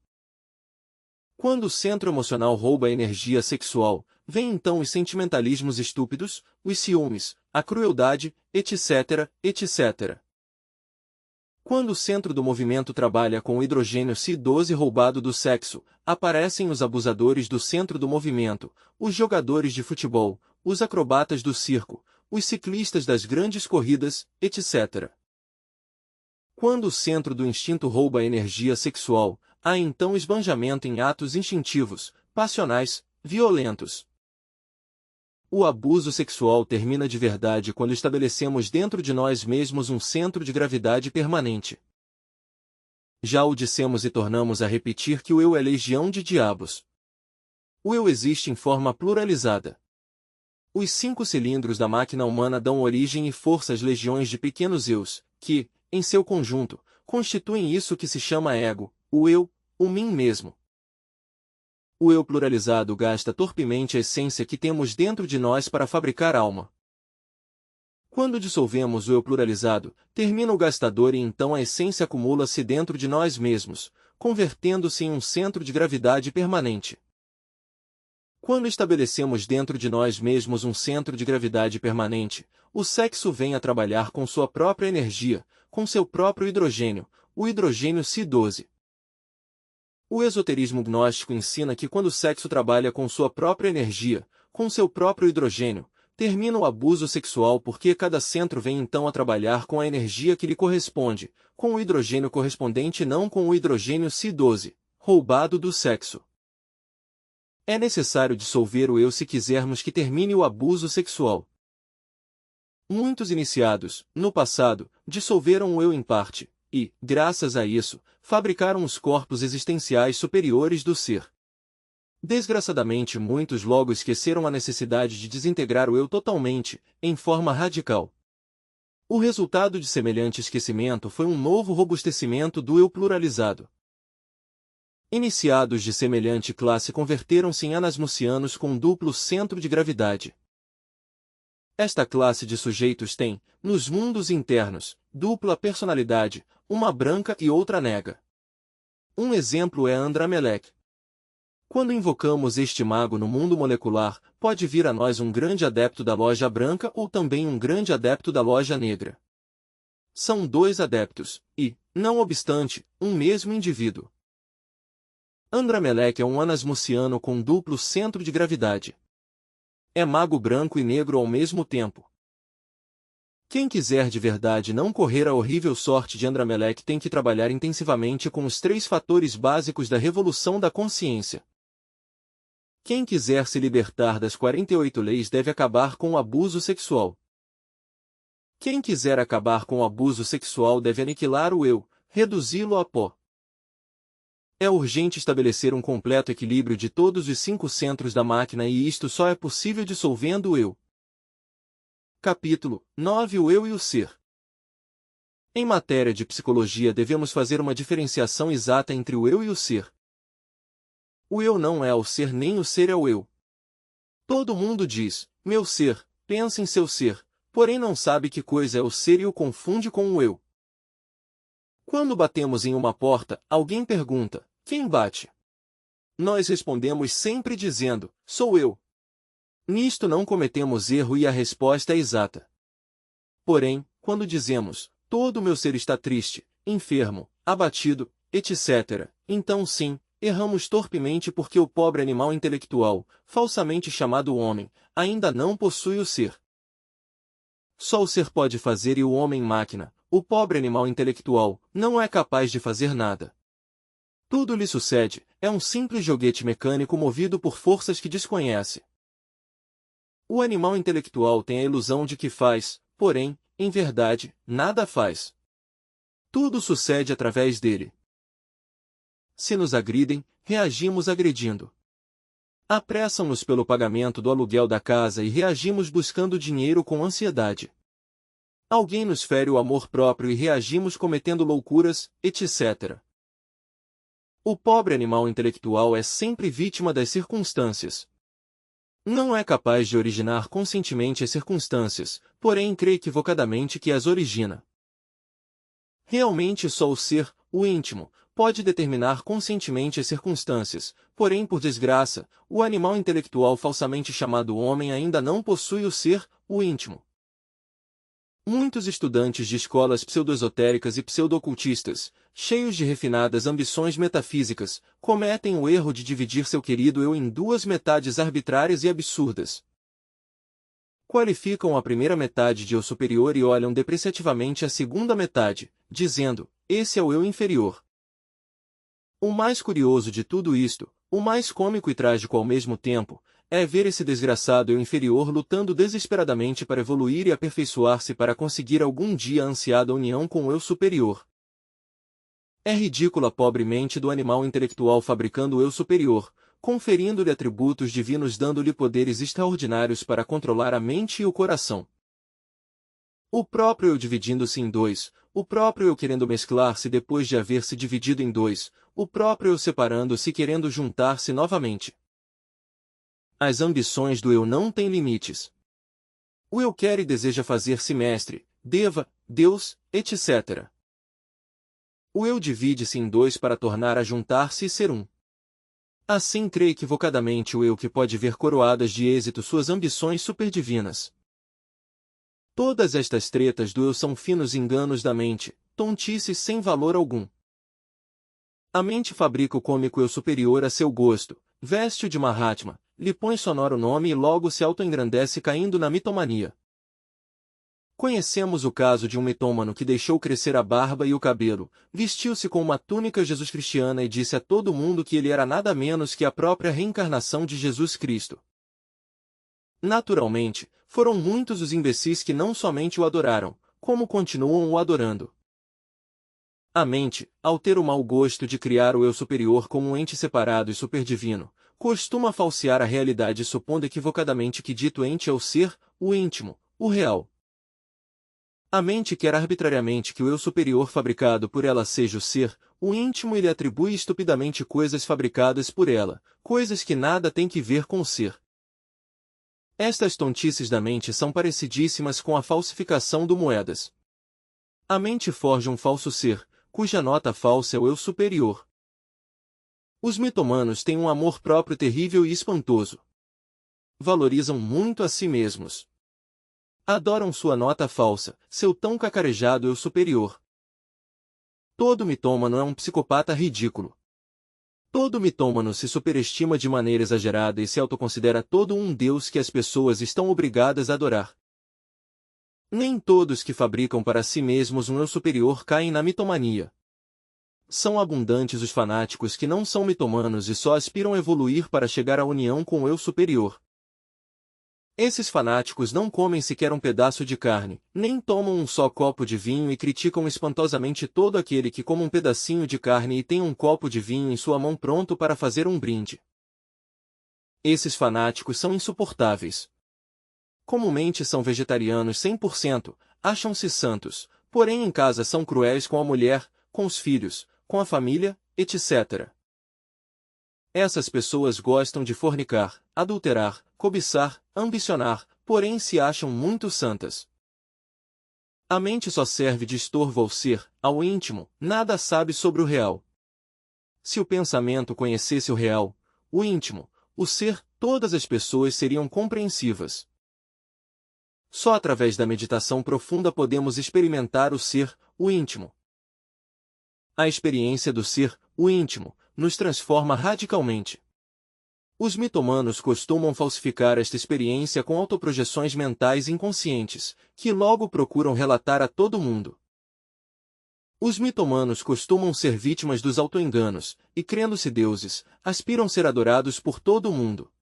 Quando o centro emocional rouba a energia sexual, vêm então os sentimentalismos estúpidos, os ciúmes, a crueldade, etc., etc. Quando o centro do movimento trabalha com o hidrogênio C12 roubado do sexo, aparecem os abusadores do centro do movimento, os jogadores de futebol, os acrobatas do circo, os ciclistas das grandes corridas, etc. Quando o centro do instinto rouba a energia sexual, há então esbanjamento em atos instintivos, passionais, violentos. O abuso sexual termina de verdade quando estabelecemos dentro de nós mesmos um centro de gravidade permanente. Já o dissemos e tornamos a repetir que o eu é legião de diabos. O eu existe em forma pluralizada. Os 5 cilindros da máquina humana dão origem e força às legiões de pequenos eus, que, em seu conjunto, constituem isso que se chama ego, o eu, o mim mesmo. O eu pluralizado gasta torpemente a essência que temos dentro de nós para fabricar alma. Quando dissolvemos o eu pluralizado, termina o gastador e então a essência acumula-se dentro de nós mesmos, convertendo-se em um centro de gravidade permanente. Quando estabelecemos dentro de nós mesmos um centro de gravidade permanente, o sexo vem a trabalhar com sua própria energia, com seu próprio hidrogênio, o hidrogênio C12. O esoterismo gnóstico ensina que quando o sexo trabalha com sua própria energia, com seu próprio hidrogênio, termina o abuso sexual porque cada centro vem então a trabalhar com a energia que lhe corresponde, com o hidrogênio correspondente e não com o hidrogênio C12, roubado do sexo. É necessário dissolver o eu se quisermos que termine o abuso sexual. Muitos iniciados, no passado, dissolveram o eu em parte, e, graças a isso, fabricaram os corpos existenciais superiores do ser. Desgraçadamente muitos logo esqueceram a necessidade de desintegrar o eu totalmente, em forma radical. O resultado de semelhante esquecimento foi um novo robustecimento do eu pluralizado. Iniciados de semelhante classe converteram-se em anasmucianos com duplo centro de gravidade. Esta classe de sujeitos tem, nos mundos internos, dupla personalidade, uma branca e outra negra. Um exemplo é Andrameleque. Quando invocamos este mago no mundo molecular, pode vir a nós um grande adepto da loja branca ou também um grande adepto da loja negra. São 2 adeptos, e, não obstante, um mesmo indivíduo. Andrameleque é um anasmuciano com duplo centro de gravidade. É mago branco e negro ao mesmo tempo. Quem quiser de verdade não correr a horrível sorte de Andrameleque tem que trabalhar intensivamente com os 3 fatores básicos da revolução da consciência. Quem quiser se libertar das 48 leis deve acabar com o abuso sexual. Quem quiser acabar com o abuso sexual deve aniquilar o eu, reduzi-lo a pó. É urgente estabelecer um completo equilíbrio de todos os 5 centros da máquina e isto só é possível dissolvendo o eu. Capítulo 9 O eu e o ser. Em matéria de psicologia devemos fazer uma diferenciação exata entre o eu e o ser. O eu não é o ser nem o ser é o eu. Todo mundo diz, meu ser, pensa em seu ser, porém não sabe que coisa é o ser e o confunde com o eu. Quando batemos em uma porta, alguém pergunta, quem bate? Nós respondemos sempre dizendo, sou eu. Nisto não cometemos erro e a resposta é exata. Porém, quando dizemos, todo o meu ser está triste, enfermo, abatido, etc., então sim, erramos torpemente porque o pobre animal intelectual, falsamente chamado homem, ainda não possui o ser. só o ser pode fazer e o homem-máquina, o pobre animal intelectual, não é capaz de fazer nada. Tudo lhe sucede, é um simples joguete mecânico movido por forças que desconhece. O animal intelectual tem a ilusão de que faz, porém, em verdade, nada faz. Tudo sucede através dele. Se nos agridem, reagimos agredindo. Apressam-nos pelo pagamento do aluguel da casa e reagimos buscando dinheiro com ansiedade. Alguém nos fere o amor próprio e reagimos cometendo loucuras, etc. O pobre animal intelectual é sempre vítima das circunstâncias. Não é capaz de originar conscientemente as circunstâncias, porém crê equivocadamente que as origina. Realmente só o ser, o íntimo, pode determinar conscientemente as circunstâncias, porém por desgraça, o animal intelectual falsamente chamado homem ainda não possui o ser, o íntimo. Muitos estudantes de escolas pseudo-esotéricas e pseudo-ocultistas, cheios de refinadas ambições metafísicas, cometem o erro de dividir seu querido eu em duas metades arbitrárias e absurdas. Qualificam a primeira metade de eu superior e olham depreciativamente a segunda metade, dizendo, esse é o eu inferior. O mais curioso de tudo isto, o mais cômico e trágico ao mesmo tempo, é ver esse desgraçado eu inferior lutando desesperadamente para evoluir e aperfeiçoar-se para conseguir algum dia a ansiada união com o eu superior. É ridícula a pobre mente do animal intelectual fabricando o eu superior, conferindo-lhe atributos divinos dando-lhe poderes extraordinários para controlar a mente e o coração. O próprio eu dividindo-se em dois, o próprio eu querendo mesclar-se depois de haver se dividido em dois, o próprio eu separando-se querendo juntar-se novamente. As ambições do eu não têm limites. O eu quer e deseja fazer-se mestre, deva, Deus, etc. O eu divide-se em dois para tornar a juntar-se e ser um. Assim crê equivocadamente o eu que pode ver coroadas de êxito suas ambições superdivinas. Todas estas tretas do eu são finos enganos da mente, tontices sem valor algum. A mente fabrica o cômico eu superior a seu gosto, veste-o de Mahatma, lhe põe sonoro nome e logo se auto-engrandece caindo na mitomania. Conhecemos o caso de um mitômano que deixou crescer a barba e o cabelo, vestiu-se com uma túnica jesus-cristiana e disse a todo mundo que ele era nada menos que a própria reencarnação de Jesus Cristo. Naturalmente, foram muitos os imbecis que não somente o adoraram, como continuam o adorando. A mente, ao ter o mau gosto de criar o eu superior como um ente separado e superdivino, costuma falsear a realidade supondo equivocadamente que dito ente é o ser, o íntimo, o real. A mente quer arbitrariamente que o eu superior fabricado por ela seja o ser, o íntimo e lhe atribui estupidamente coisas fabricadas por ela, coisas que nada têm que ver com o ser. Estas tontices da mente são parecidíssimas com a falsificação do moedas. A mente forja um falso ser, cuja nota falsa é o eu superior. Os mitomanos têm um amor próprio terrível e espantoso. Valorizam muito a si mesmos. Adoram sua nota falsa, seu tão cacarejado eu superior. Todo mitômano é um psicopata ridículo. Todo mitômano se superestima de maneira exagerada e se autoconsidera todo um deus que as pessoas estão obrigadas a adorar. Nem todos que fabricam para si mesmos um eu superior caem na mitomania. São abundantes os fanáticos que não são mitomanos e só aspiram a evoluir para chegar à união com o eu superior. Esses fanáticos não comem sequer um pedaço de carne, nem tomam um só copo de vinho e criticam espantosamente todo aquele que come um pedacinho de carne e tem um copo de vinho em sua mão pronto para fazer um brinde. Esses fanáticos são insuportáveis. Comumente são vegetarianos 100%, acham-se santos, porém em casa são cruéis com a mulher, com os filhos, com a família, etc. Essas pessoas gostam de fornicar, adulterar, cobiçar, ambicionar, porém se acham muito santas. A mente só serve de estorvo ao ser, ao íntimo, nada sabe sobre o real. Se o pensamento conhecesse o real, o íntimo, o ser, todas as pessoas seriam compreensivas. Só através da meditação profunda podemos experimentar o ser, o íntimo. A experiência do ser, o íntimo, nos transforma radicalmente. Os mitomanos costumam falsificar esta experiência com autoprojeções mentais inconscientes, que logo procuram relatar a todo mundo. Os mitomanos costumam ser vítimas dos autoenganos, e crendo-se deuses, aspiram ser adorados por todo o mundo.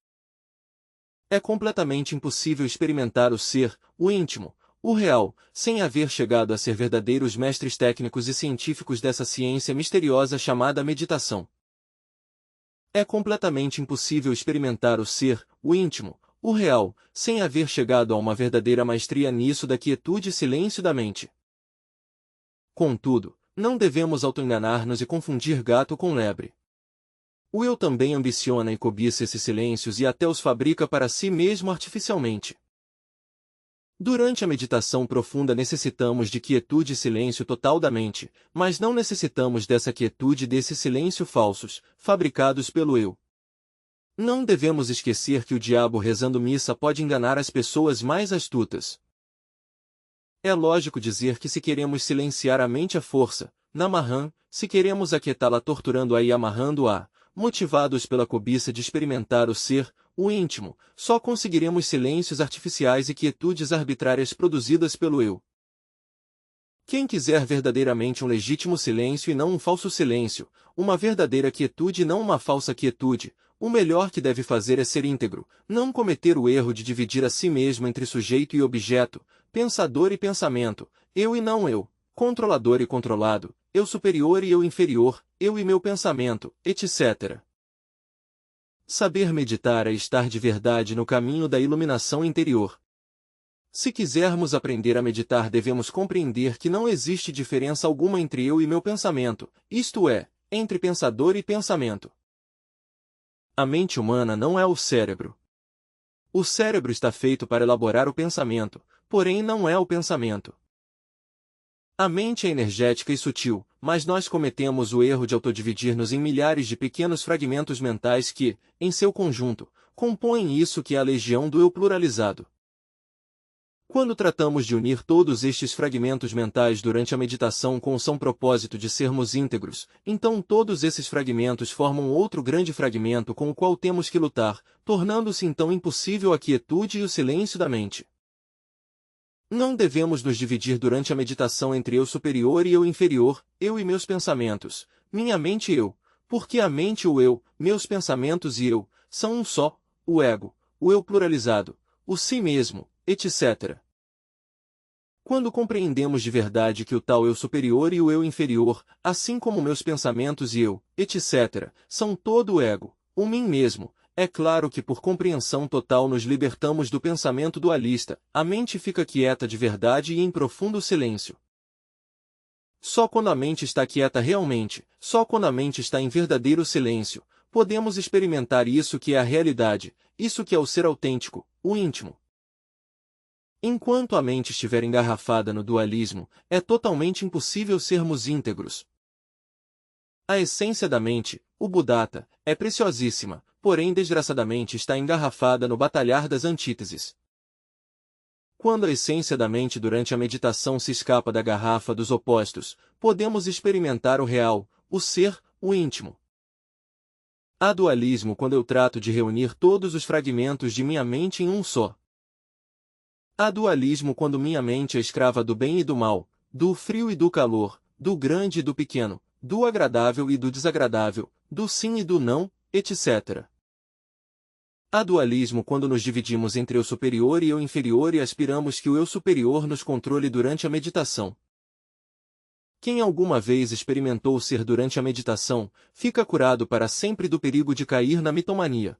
É completamente impossível experimentar o ser, o íntimo, o real, sem haver chegado a ser verdadeiros mestres técnicos e científicos dessa ciência misteriosa chamada meditação. É completamente impossível experimentar o ser, o íntimo, o real, sem haver chegado a uma verdadeira maestria nisso da quietude e silêncio da mente. Contudo, não devemos autoenganar-nos e confundir gato com lebre. O eu também ambiciona e cobiça esses silêncios e até os fabrica para si mesmo artificialmente. Durante a meditação profunda necessitamos de quietude e silêncio total da mente, mas não necessitamos dessa quietude e desse silêncio falsos, fabricados pelo eu. Não devemos esquecer que o diabo rezando missa pode enganar as pessoas mais astutas. É lógico dizer que se queremos silenciar a mente à força, Namahan, se queremos aquietá-la torturando-a e amarrando-a, motivados pela cobiça de experimentar o ser, o íntimo, só conseguiremos silêncios artificiais e quietudes arbitrárias produzidas pelo eu. Quem quiser verdadeiramente um legítimo silêncio e não um falso silêncio, uma verdadeira quietude e não uma falsa quietude, o melhor que deve fazer é ser íntegro, não cometer o erro de dividir a si mesmo entre sujeito e objeto, pensador e pensamento, eu e não eu, controlador e controlado, eu superior e eu inferior, eu e meu pensamento, etc. Saber meditar é estar de verdade no caminho da iluminação interior. Se quisermos aprender a meditar, devemos compreender que não existe diferença alguma entre eu e meu pensamento, isto é, entre pensador e pensamento. A mente humana não é o cérebro. O cérebro está feito para elaborar o pensamento, porém não é o pensamento. A mente é energética e sutil, mas nós cometemos o erro de autodividir-nos em milhares de pequenos fragmentos mentais que, em seu conjunto, compõem isso que é a legião do eu pluralizado. Quando tratamos de unir todos estes fragmentos mentais durante a meditação com o são propósito de sermos íntegros, então todos esses fragmentos formam outro grande fragmento com o qual temos que lutar, tornando-se então impossível a quietude e o silêncio da mente. Não devemos nos dividir durante a meditação entre eu superior e eu inferior, eu e meus pensamentos, minha mente e eu, porque a mente e o eu, meus pensamentos e eu, são um só, o ego, o eu pluralizado, o si mesmo, etc. Quando compreendemos de verdade que o tal eu superior e o eu inferior, assim como meus pensamentos e eu, etc., são todo o ego, o mim mesmo, é claro que por compreensão total nos libertamos do pensamento dualista, a mente fica quieta de verdade e em profundo silêncio. Só quando a mente está quieta realmente, só quando a mente está em verdadeiro silêncio, podemos experimentar isso que é a realidade, isso que é o ser autêntico, o íntimo. Enquanto a mente estiver engarrafada no dualismo, é totalmente impossível sermos íntegros. A essência da mente, o Buddhata, é preciosíssima, porém desgraçadamente está engarrafada no batalhar das antíteses. Quando a essência da mente durante a meditação se escapa da garrafa dos opostos, podemos experimentar o real, o ser, o íntimo. Há dualismo quando eu trato de reunir todos os fragmentos de minha mente em um só. Há dualismo quando minha mente é escrava do bem e do mal, do frio e do calor, do grande e do pequeno, do agradável e do desagradável, do sim e do não, etc. Há dualismo quando nos dividimos entre eu superior e eu inferior e aspiramos que o eu superior nos controle durante a meditação. Quem alguma vez experimentou ser durante a meditação, fica curado para sempre do perigo de cair na mitomania.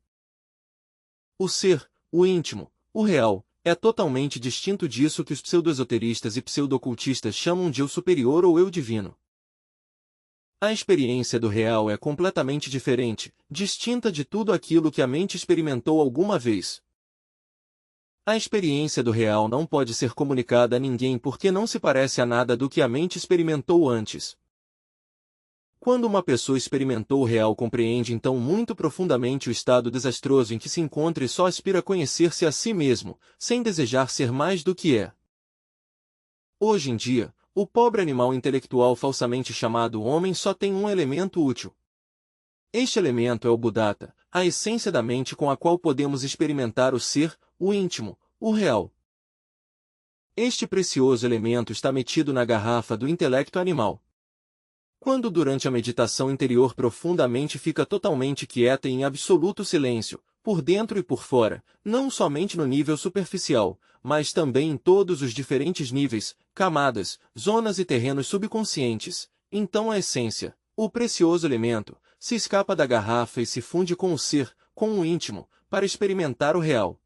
O ser, o íntimo, o real, é totalmente distinto disso que os pseudo-esoteristas e pseudo-ocultistas chamam de eu superior ou eu divino. A experiência do real é completamente diferente, distinta de tudo aquilo que a mente experimentou alguma vez. A experiência do real não pode ser comunicada a ninguém porque não se parece a nada do que a mente experimentou antes. Quando uma pessoa experimentou o real compreende então muito profundamente o estado desastroso em que se encontra e só aspira conhecer-se a si mesmo, sem desejar ser mais do que é. Hoje em dia, o pobre animal intelectual falsamente chamado homem só tem um elemento útil. Este elemento é o Buddhata, a essência da mente com a qual podemos experimentar o ser, o íntimo, o real. Este precioso elemento está metido na garrafa do intelecto animal. Quando durante a meditação interior profundamente fica totalmente quieta e em absoluto silêncio, por dentro e por fora, não somente no nível superficial, mas também em todos os diferentes níveis, camadas, zonas e terrenos subconscientes, então a essência, o precioso elemento, se escapa da garrafa e se funde com o ser, com o íntimo, para experimentar o real.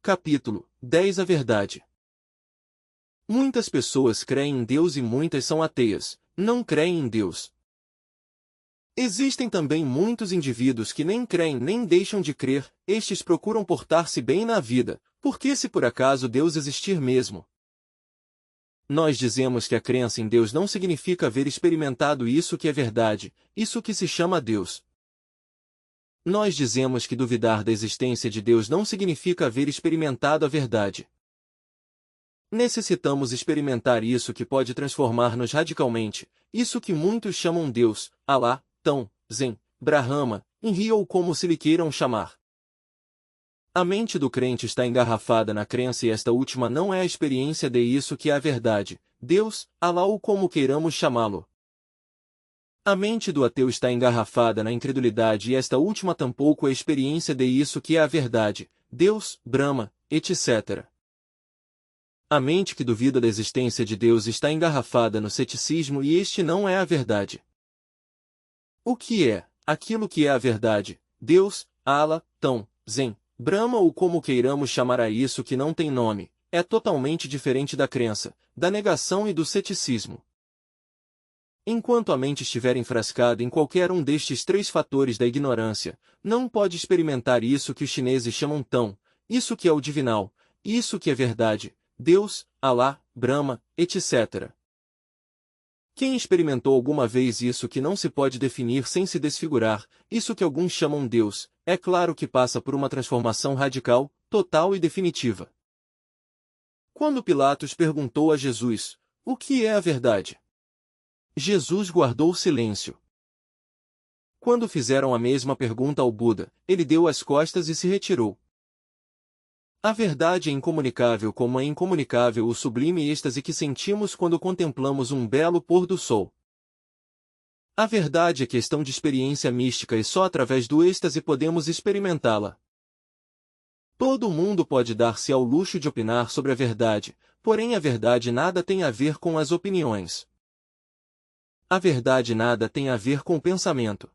Capítulo 10. A verdade. Muitas pessoas creem em Deus e muitas são ateias, não creem em Deus. Existem também muitos indivíduos que nem creem nem deixam de crer, estes procuram portar-se bem na vida, porque se por acaso Deus existir mesmo. Nós dizemos que a crença em Deus não significa haver experimentado isso que é verdade, isso que se chama Deus. Nós dizemos que duvidar da existência de Deus não significa haver experimentado a verdade. Necessitamos experimentar isso que pode transformar-nos radicalmente, isso que muitos chamam Deus, Alá, Tão, Zen, Brahma, Inri ou como se lhe queiram chamar. A mente do crente está engarrafada na crença e esta última não é a experiência de isso que é a verdade, Deus, Alá ou como queiramos chamá-lo. A mente do ateu está engarrafada na incredulidade e esta última tampouco é a experiência de isso que é a verdade, Deus, Brahma, etc. A mente que duvida da existência de Deus está engarrafada no ceticismo e este não é a verdade. O que é, aquilo que é a verdade, Deus, Alá, Tão, Zen, Brahma ou como queiramos chamar a isso que não tem nome, é totalmente diferente da crença, da negação e do ceticismo. Enquanto a mente estiver enfrascada em qualquer um destes três fatores da ignorância, não pode experimentar isso que os chineses chamam Tão, isso que é o divinal, isso que é verdade, Deus, Alá, Brahma, etc. Quem experimentou alguma vez isso que não se pode definir sem se desfigurar, isso que alguns chamam Deus, é claro que passa por uma transformação radical, total e definitiva. Quando Pilatos perguntou a Jesus, o que é a verdade? Jesus guardou silêncio. Quando fizeram a mesma pergunta ao Buda, ele deu as costas e se retirou. A verdade é incomunicável como é incomunicável o sublime êxtase que sentimos quando contemplamos um belo pôr do sol. A verdade é questão de experiência mística e só através do êxtase podemos experimentá-la. Todo mundo pode dar-se ao luxo de opinar sobre a verdade, porém a verdade nada tem a ver com as opiniões. A verdade nada tem a ver com o pensamento.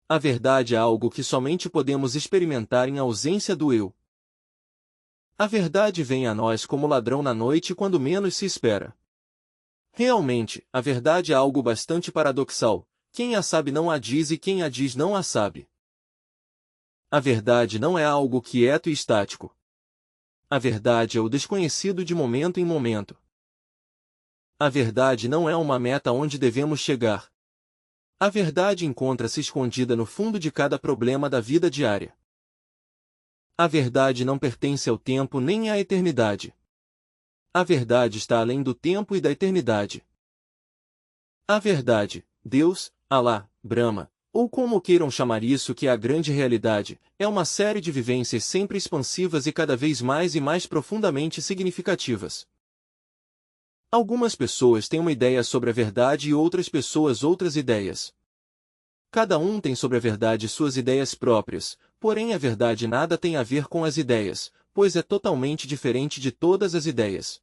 A verdade é algo que somente podemos experimentar em ausência do eu. A verdade vem a nós como ladrão na noite quando menos se espera. Realmente, a verdade é algo bastante paradoxal. Quem a sabe não a diz e quem a diz não a sabe. A verdade não é algo quieto e estático. A verdade é o desconhecido de momento em momento. A verdade não é uma meta onde devemos chegar. A verdade encontra-se escondida no fundo de cada problema da vida diária. A verdade não pertence ao tempo nem à eternidade. A verdade está além do tempo e da eternidade. A verdade, Deus, Alá, Brahma, ou como queiram chamar isso que é a grande realidade, é uma série de vivências sempre expansivas e cada vez mais e mais profundamente significativas. Algumas pessoas têm uma ideia sobre a verdade e outras pessoas outras ideias. Cada um tem sobre a verdade suas ideias próprias, porém a verdade nada tem a ver com as ideias, pois é totalmente diferente de todas as ideias.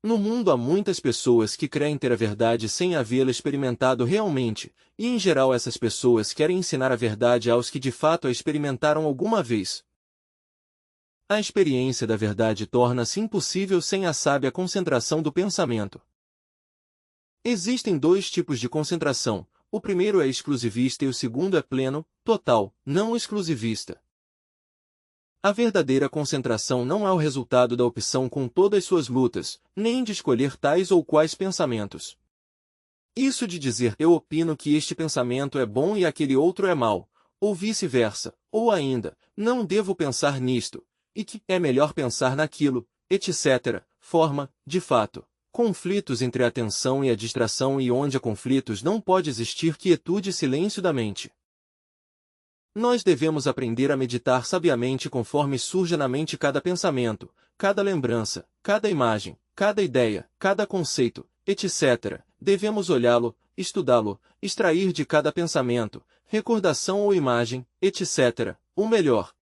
No mundo há muitas pessoas que creem ter a verdade sem havê-la experimentado realmente, e em geral essas pessoas querem ensinar a verdade aos que de fato a experimentaram alguma vez. A experiência da verdade torna-se impossível sem a sábia concentração do pensamento. Existem dois tipos de concentração. O primeiro é exclusivista e o segundo é pleno, total, não exclusivista. A verdadeira concentração não é o resultado da opção com todas suas lutas, nem de escolher tais ou quais pensamentos. Isso de dizer eu opino que este pensamento é bom e aquele outro é mau, ou vice-versa, ou ainda, não devo pensar nisto, e que é melhor pensar naquilo, etc., forma, de fato, conflitos entre a atenção e a distração e onde há conflitos não pode existir quietude e silêncio da mente. Nós devemos aprender a meditar sabiamente conforme surja na mente cada pensamento, cada lembrança, cada imagem, cada ideia, cada conceito, etc. Devemos olhá-lo, estudá-lo, extrair de cada pensamento, recordação ou imagem, etc. o melhor.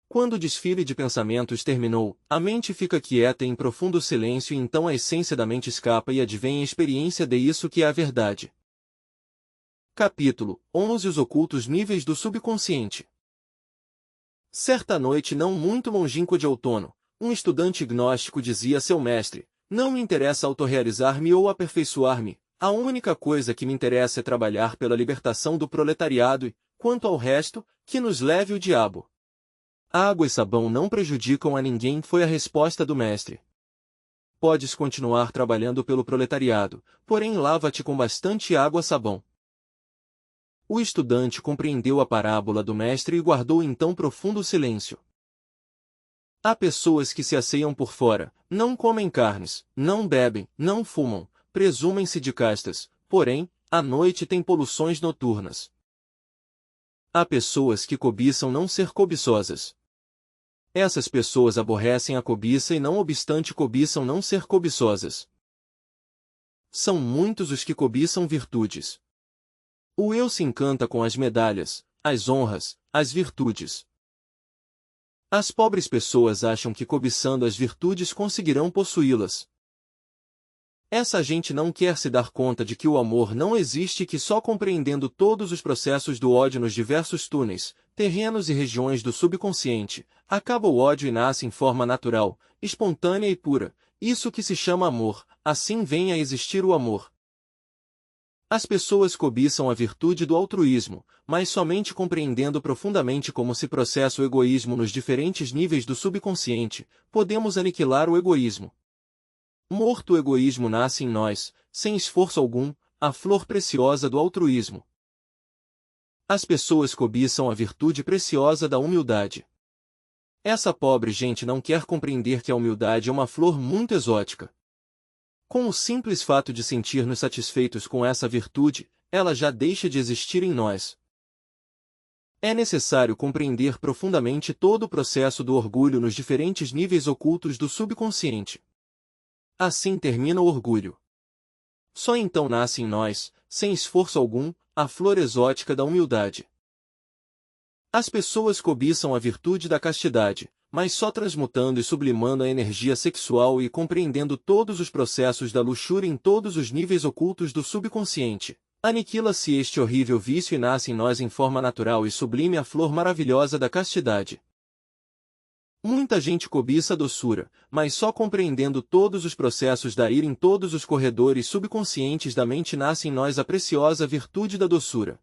Quando o desfile de pensamentos terminou, a mente fica quieta em profundo silêncio e então a essência da mente escapa e advém a experiência de isso que é a verdade. Capítulo 11 Os ocultos níveis do subconsciente. Certa noite não muito longínqua de outono, um estudante gnóstico dizia a seu mestre: não me interessa autorrealizar-me ou aperfeiçoar-me, a única coisa que me interessa é trabalhar pela libertação do proletariado e, quanto ao resto, que nos leve o diabo. Água e sabão não prejudicam a ninguém, foi a resposta do mestre. Podes continuar trabalhando pelo proletariado, porém lava-te com bastante água e sabão. O estudante compreendeu a parábola do mestre e guardou então profundo silêncio. Há pessoas que se asseiam por fora, não comem carnes, não bebem, não fumam, presumem-se de castas, porém, à noite têm poluições noturnas. Há pessoas que cobiçam não ser cobiçosas. Essas pessoas aborrecem a cobiça e não obstante cobiçam não ser cobiçosas. São muitos os que cobiçam virtudes. O eu se encanta com as medalhas, as honras, as virtudes. As pobres pessoas acham que cobiçando as virtudes conseguirão possuí-las. Essa gente não quer se dar conta de que o amor não existe e que só compreendendo todos os processos do ódio nos diversos túneis, terrenos e regiões do subconsciente, acaba o ódio e nasce em forma natural, espontânea e pura, isso que se chama amor, assim vem a existir o amor. As pessoas cobiçam a virtude do altruísmo, mas somente compreendendo profundamente como se processa o egoísmo nos diferentes níveis do subconsciente, podemos aniquilar o egoísmo. Morto o egoísmo nasce em nós, sem esforço algum, a flor preciosa do altruísmo. As pessoas cobiçam a virtude preciosa da humildade. Essa pobre gente não quer compreender que a humildade é uma flor muito exótica. Com o simples fato de sentir-nos satisfeitos com essa virtude, ela já deixa de existir em nós. É necessário compreender profundamente todo o processo do orgulho nos diferentes níveis ocultos do subconsciente. Assim termina o orgulho. Só então nasce em nós, sem esforço algum, a flor exótica da humildade. As pessoas cobiçam a virtude da castidade, mas só transmutando e sublimando a energia sexual e compreendendo todos os processos da luxúria em todos os níveis ocultos do subconsciente, aniquila-se este horrível vício e nasce em nós em forma natural e sublime a flor maravilhosa da castidade. Muita gente cobiça a doçura, mas só compreendendo todos os processos da ira em todos os corredores subconscientes da mente nasce em nós a preciosa virtude da doçura.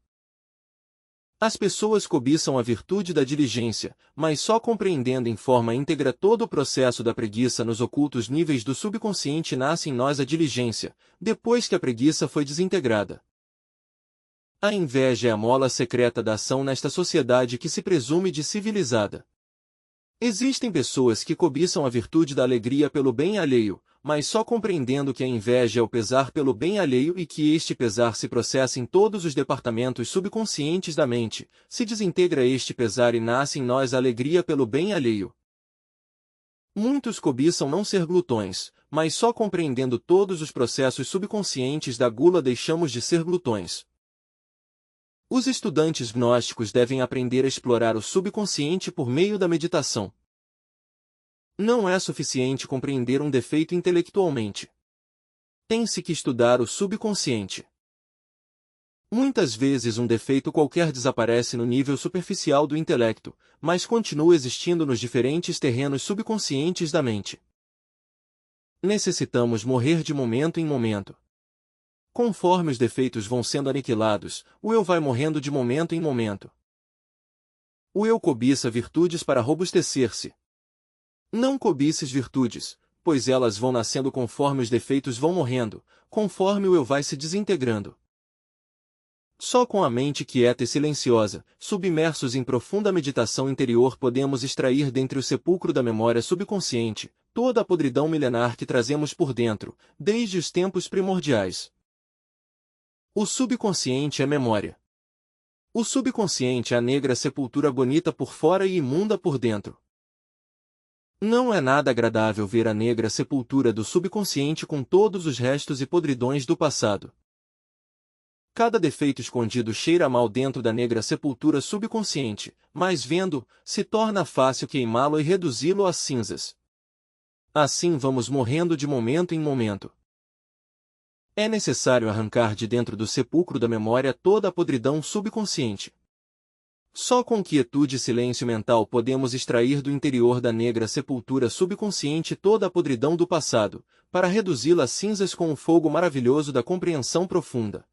As pessoas cobiçam a virtude da diligência, mas só compreendendo em forma íntegra todo o processo da preguiça nos ocultos níveis do subconsciente nasce em nós a diligência, depois que a preguiça foi desintegrada. A inveja é a mola secreta da ação nesta sociedade que se presume de civilizada. Existem pessoas que cobiçam a virtude da alegria pelo bem alheio, mas só compreendendo que a inveja é o pesar pelo bem alheio e que este pesar se processa em todos os departamentos subconscientes da mente, se desintegra este pesar e nasce em nós a alegria pelo bem alheio. Muitos cobiçam não ser glutões, mas só compreendendo todos os processos subconscientes da gula deixamos de ser glutões. Os estudantes gnósticos devem aprender a explorar o subconsciente por meio da meditação. Não é suficiente compreender um defeito intelectualmente. Tem-se que estudar o subconsciente. Muitas vezes um defeito qualquer desaparece no nível superficial do intelecto, mas continua existindo nos diferentes terrenos subconscientes da mente. Necessitamos morrer de momento em momento. Conforme os defeitos vão sendo aniquilados, o eu vai morrendo de momento em momento. O eu cobiça virtudes para robustecer-se. Não cobices virtudes, pois elas vão nascendo conforme os defeitos vão morrendo, conforme o eu vai se desintegrando. Só com a mente quieta e silenciosa, submersos em profunda meditação interior podemos extrair dentre o sepulcro da memória subconsciente, toda a podridão milenar que trazemos por dentro, desde os tempos primordiais. O subconsciente é memória. O subconsciente é a negra sepultura bonita por fora e imunda por dentro. Não é nada agradável ver a negra sepultura do subconsciente com todos os restos e podridões do passado. Cada defeito escondido cheira mal dentro da negra sepultura subconsciente, mas vendo, se torna fácil queimá-lo e reduzi-lo a cinzas. Assim vamos morrendo de momento em momento. É necessário arrancar de dentro do sepulcro da memória toda a podridão subconsciente. Só com quietude e silêncio mental podemos extrair do interior da negra sepultura subconsciente toda a podridão do passado, para reduzi-la a cinzas com o fogo maravilhoso da compreensão profunda.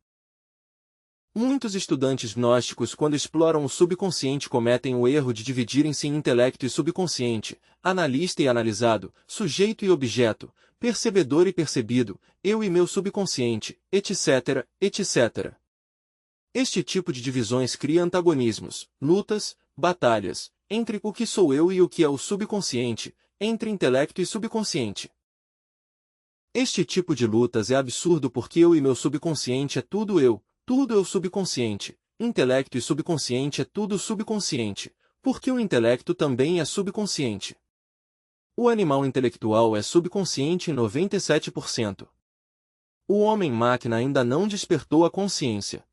Muitos estudantes gnósticos, quando exploram o subconsciente, cometem o erro de dividirem-se em intelecto e subconsciente, analista e analisado, sujeito e objeto, percebedor e percebido, eu e meu subconsciente, etc., etc. Este tipo de divisões cria antagonismos, lutas, batalhas, entre o que sou eu e o que é o subconsciente, entre intelecto e subconsciente. Este tipo de lutas é absurdo porque eu e meu subconsciente é tudo eu subconsciente, intelecto e subconsciente é tudo subconsciente, porque o intelecto também é subconsciente. O animal intelectual é subconsciente em 97%. O homem-máquina ainda não despertou a consciência.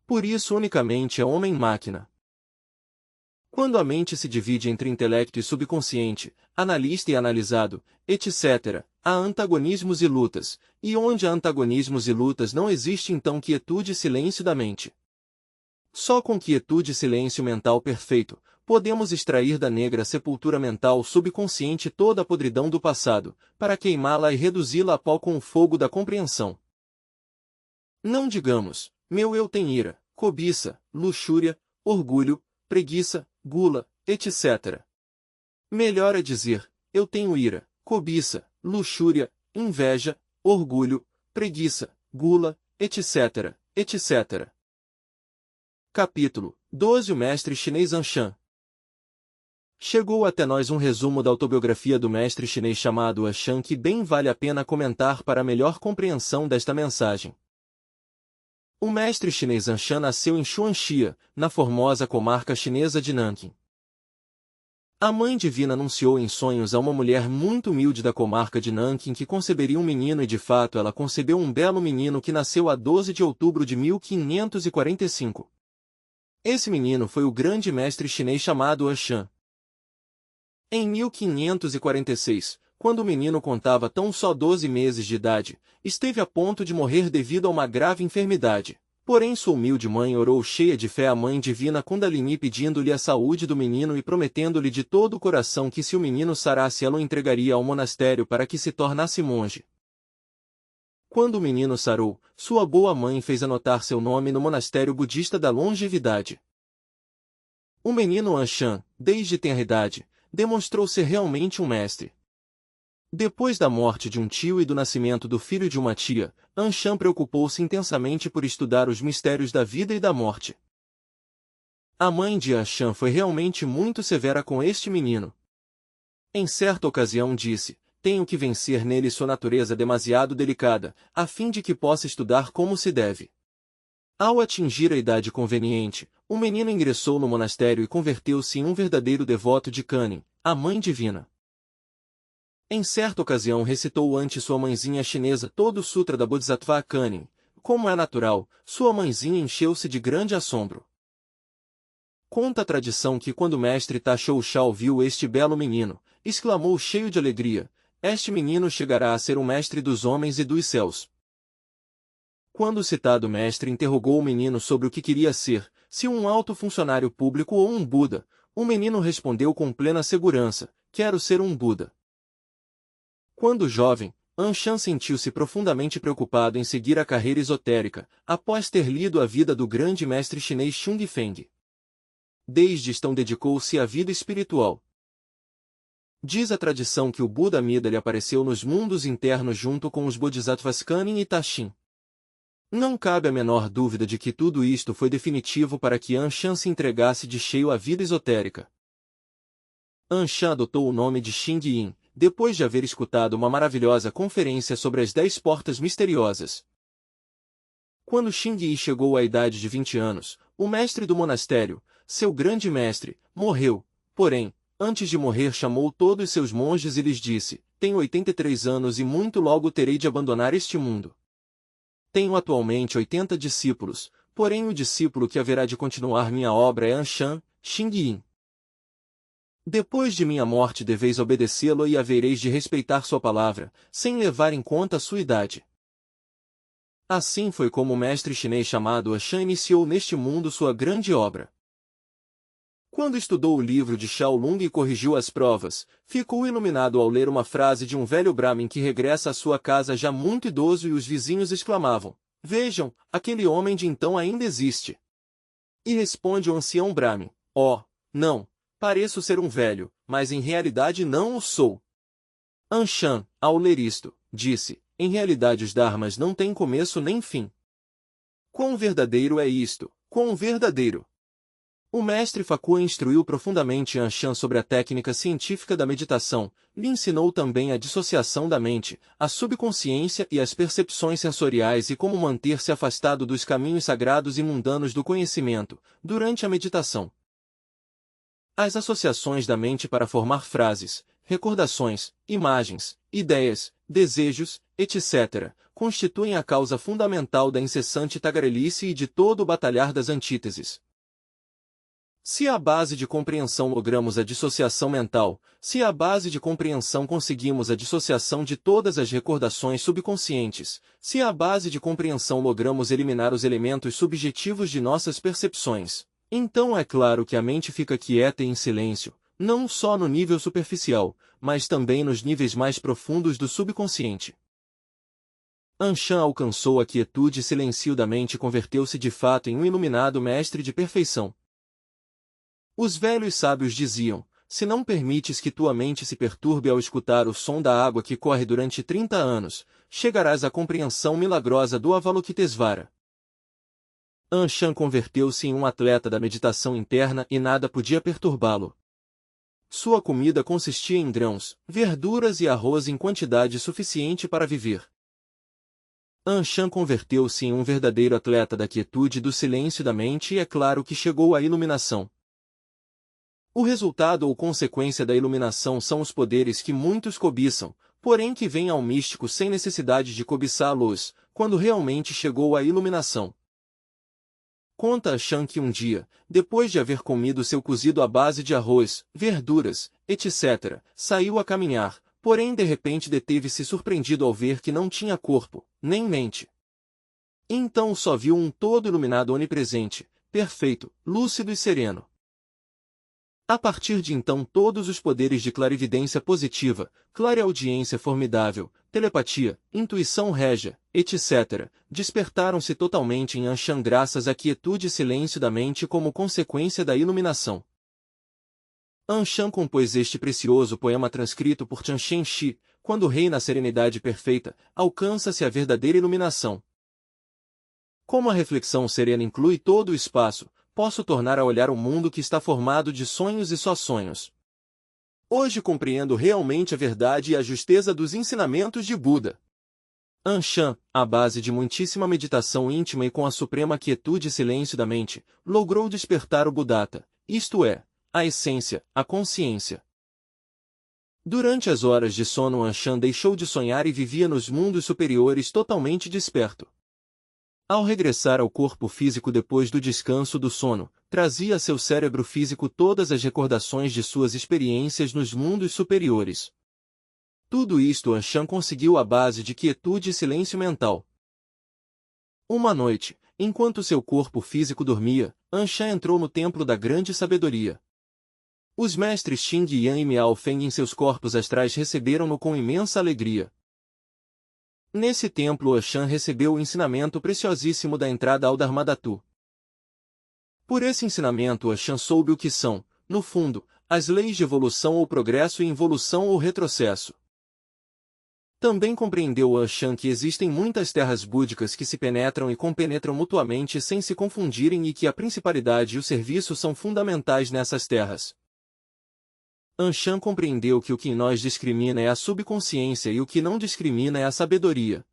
Por isso unicamente é homem-máquina. Quando a mente se divide entre intelecto e subconsciente, analista e analisado, etc., há antagonismos e lutas, e onde há antagonismos e lutas não existe então quietude e silêncio da mente. Só com quietude e silêncio mental perfeito, podemos extrair da negra sepultura mental subconsciente toda a podridão do passado, para queimá-la e reduzi-la a pó com o fogo da compreensão. Não digamos, meu eu tem ira, cobiça, luxúria, orgulho, preguiça, gula, etc. Melhor é dizer, eu tenho ira, cobiça, luxúria, inveja, orgulho, preguiça, gula, etc., etc. Capítulo 12. O mestre chinês Anshan. Chegou até nós um resumo da autobiografia do mestre chinês chamado Anshan que bem vale a pena comentar para melhor compreensão desta mensagem. O mestre chinês Anshan nasceu em Xuanxia, na formosa comarca chinesa de Nanquim. A Mãe Divina anunciou em sonhos a uma mulher muito humilde da comarca de Nanquim que conceberia um menino e de fato ela concebeu um belo menino que nasceu a 12 de outubro de 1545. Esse menino foi o grande mestre chinês chamado Anshan. Em 1546, quando o menino contava tão só 12 meses de idade, esteve a ponto de morrer devido a uma grave enfermidade. Porém sua humilde mãe orou cheia de fé à Mãe Divina Kundalini pedindo-lhe a saúde do menino e prometendo-lhe de todo o coração que se o menino sarasse ela o entregaria ao monastério para que se tornasse monge. Quando o menino sarou, sua boa mãe fez anotar seu nome no monastério budista da longevidade. O menino Anshan, desde tenra idade, demonstrou ser realmente um mestre. Depois da morte de um tio e do nascimento do filho de uma tia, Anshan preocupou-se intensamente por estudar os mistérios da vida e da morte. A mãe de Anshan foi realmente muito severa com este menino. Em certa ocasião disse, tenho que vencer nele sua natureza demasiado delicada, a fim de que possa estudar como se deve. Ao atingir a idade conveniente, o menino ingressou no monastério e converteu-se em um verdadeiro devoto de Kannin, a Mãe Divina. Em certa ocasião recitou ante sua mãezinha chinesa todo o Sutra da Bodhisattva Kannin. Como é natural, sua mãezinha encheu-se de grande assombro. Conta a tradição que quando o mestre Tashou Shao viu este belo menino, exclamou cheio de alegria, este menino chegará a ser um mestre dos homens e dos céus. Quando o citado mestre interrogou o menino sobre o que queria ser, se um alto funcionário público ou um Buda, o menino respondeu com plena segurança, quero ser um Buda. Quando jovem, Anshan sentiu-se profundamente preocupado em seguir a carreira esotérica, após ter lido a vida do grande mestre chinês Xun Difeng. Desde então dedicou-se à vida espiritual. Diz a tradição que o Buda Amida lhe apareceu nos mundos internos junto com os Bodhisattvas Kannin e Tashin. Não cabe a menor dúvida de que tudo isto foi definitivo para que Anshan se entregasse de cheio à vida esotérica. Anshan adotou o nome de Xing Yin, depois de haver escutado uma maravilhosa conferência sobre as 10 portas misteriosas. Quando Xingyi chegou à idade de 20 anos, o mestre do monastério, seu grande mestre, morreu. Porém, antes de morrer chamou todos seus monges e lhes disse: tenho 83 anos e muito logo terei de abandonar este mundo. Tenho atualmente 80 discípulos, porém o discípulo que haverá de continuar minha obra é Anshan, Xingyin. Depois de minha morte deveis obedecê-lo e havereis de respeitar sua palavra, sem levar em conta a sua idade. Assim foi como o mestre chinês chamado Anshan iniciou neste mundo sua grande obra. Quando estudou o livro de Shaolong e corrigiu as provas, ficou iluminado ao ler uma frase de um velho Brahmin que regressa à sua casa já muito idoso e os vizinhos exclamavam: vejam, aquele homem de então ainda existe. E responde o ancião Brahmin: oh, não, pareço ser um velho, mas em realidade não o sou. Anshan, ao ler isto, disse: em realidade os dharmas não têm começo nem fim. Quão verdadeiro é isto, quão verdadeiro! O mestre Fakua instruiu profundamente Anshan sobre a técnica científica da meditação, lhe ensinou também a dissociação da mente, a subconsciência e as percepções sensoriais e como manter-se afastado dos caminhos sagrados e mundanos do conhecimento, durante a meditação. As associações da mente para formar frases, recordações, imagens, ideias, desejos, etc., constituem a causa fundamental da incessante tagarelice e de todo o batalhar das antíteses. Se à base de compreensão logramos a dissociação mental, se à base de compreensão conseguimos a dissociação de todas as recordações subconscientes, se à base de compreensão logramos eliminar os elementos subjetivos de nossas percepções, então é claro que a mente fica quieta e em silêncio, não só no nível superficial, mas também nos níveis mais profundos do subconsciente. Anshan alcançou a quietude e silencio da mente e converteu-se de fato em um iluminado mestre de perfeição. Os velhos sábios diziam: se não permites que tua mente se perturbe ao escutar o som da água que corre durante 30 anos, chegarás à compreensão milagrosa do Avalokitesvara. Anshan converteu-se em um atleta da meditação interna e nada podia perturbá-lo. Sua comida consistia em grãos, verduras e arroz em quantidade suficiente para viver. Anshan converteu-se em um verdadeiro atleta da quietude e do silêncio da mente e é claro que chegou à iluminação. O resultado ou consequência da iluminação são os poderes que muitos cobiçam, porém que vêm ao místico sem necessidade de cobiçá-los, quando realmente chegou à iluminação. Conta Anshan que um dia, depois de haver comido seu cozido à base de arroz, verduras, etc., saiu a caminhar, porém de repente deteve-se surpreendido ao ver que não tinha corpo, nem mente. Então só viu um todo iluminado onipresente, perfeito, lúcido e sereno. A partir de então todos os poderes de clarividência positiva, clareaudiência formidável, telepatia, intuição régia, etc., despertaram-se totalmente em Anshan graças à quietude e silêncio da mente como consequência da iluminação. Anshan compôs este precioso poema transcrito por Chanshen Shi: quando reina a serenidade perfeita, alcança-se a verdadeira iluminação. Como a reflexão serena inclui todo o espaço, posso tornar a olhar o mundo que está formado de sonhos e só sonhos. Hoje compreendo realmente a verdade e a justeza dos ensinamentos de Buda. Anshan, à base de muitíssima meditação íntima e com a suprema quietude e silêncio da mente, logrou despertar o Buddhata, isto é, a essência, a consciência. Durante as horas de sono Anshan deixou de sonhar e vivia nos mundos superiores totalmente desperto. Ao regressar ao corpo físico depois do descanso do sono, trazia a seu cérebro físico todas as recordações de suas experiências nos mundos superiores. Tudo isto Anshan conseguiu à base de quietude e silêncio mental. Uma noite, enquanto seu corpo físico dormia, Anshan entrou no templo da grande sabedoria. Os mestres Xing Yan e Miao Feng em seus corpos astrais receberam-no com imensa alegria. Nesse templo Anshan recebeu o ensinamento preciosíssimo da entrada ao Dharmadhatu. Por esse ensinamento Anshan soube o que são, no fundo, as leis de evolução ou progresso e involução ou retrocesso. Também compreendeu Anshan que existem muitas terras búdicas que se penetram e compenetram mutuamente sem se confundirem e que a principalidade e o serviço são fundamentais nessas terras. Anshan compreendeu que o que em nós discrimina é a subconsciência e o que não discrimina é a sabedoria.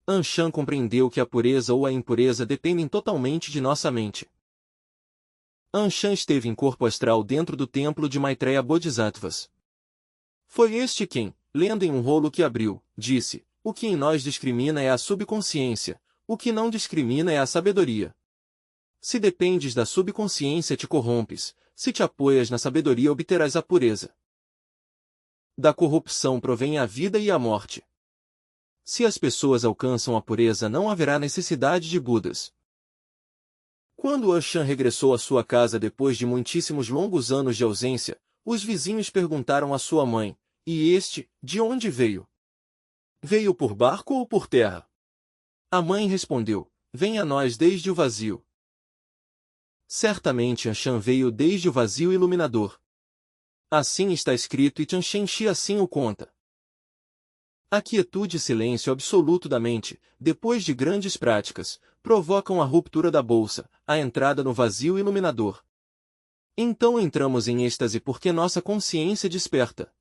Anshan compreendeu que a pureza ou a impureza dependem totalmente de nossa mente. Anshan esteve em corpo astral dentro do templo de Maitreya Bodhisattvas. Foi este quem, lendo em um rolo que abriu, disse: o que em nós discrimina é a subconsciência, o que não discrimina é a sabedoria. Se dependes da subconsciência te corrompes, se te apoias na sabedoria obterás a pureza. Da corrupção provém a vida e a morte. Se as pessoas alcançam a pureza não haverá necessidade de Budas. Quando Anshan regressou à sua casa depois de muitíssimos longos anos de ausência, os vizinhos perguntaram à sua mãe: e este, de onde veio? Veio por barco ou por terra? A mãe respondeu: vem a nós desde o vazio. Certamente Anshan veio desde o vazio iluminador. Assim está escrito e Chanshenshi assim o conta. A quietude e silêncio absoluto da mente, depois de grandes práticas, provocam a ruptura da bolsa, a entrada no vazio iluminador. Então entramos em êxtase porque nossa consciência desperta.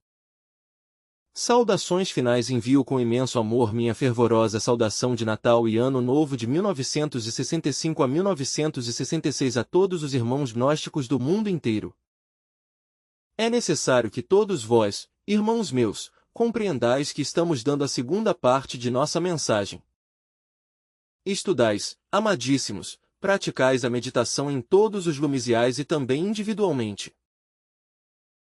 Saudações finais. Envio com imenso amor minha fervorosa saudação de Natal e Ano Novo de 1965 a 1966 a todos os irmãos gnósticos do mundo inteiro. É necessário que todos vós, irmãos meus, compreendais que estamos dando a segunda parte de nossa mensagem. Estudais, amadíssimos, praticais a meditação em todos os lumisiais e também individualmente.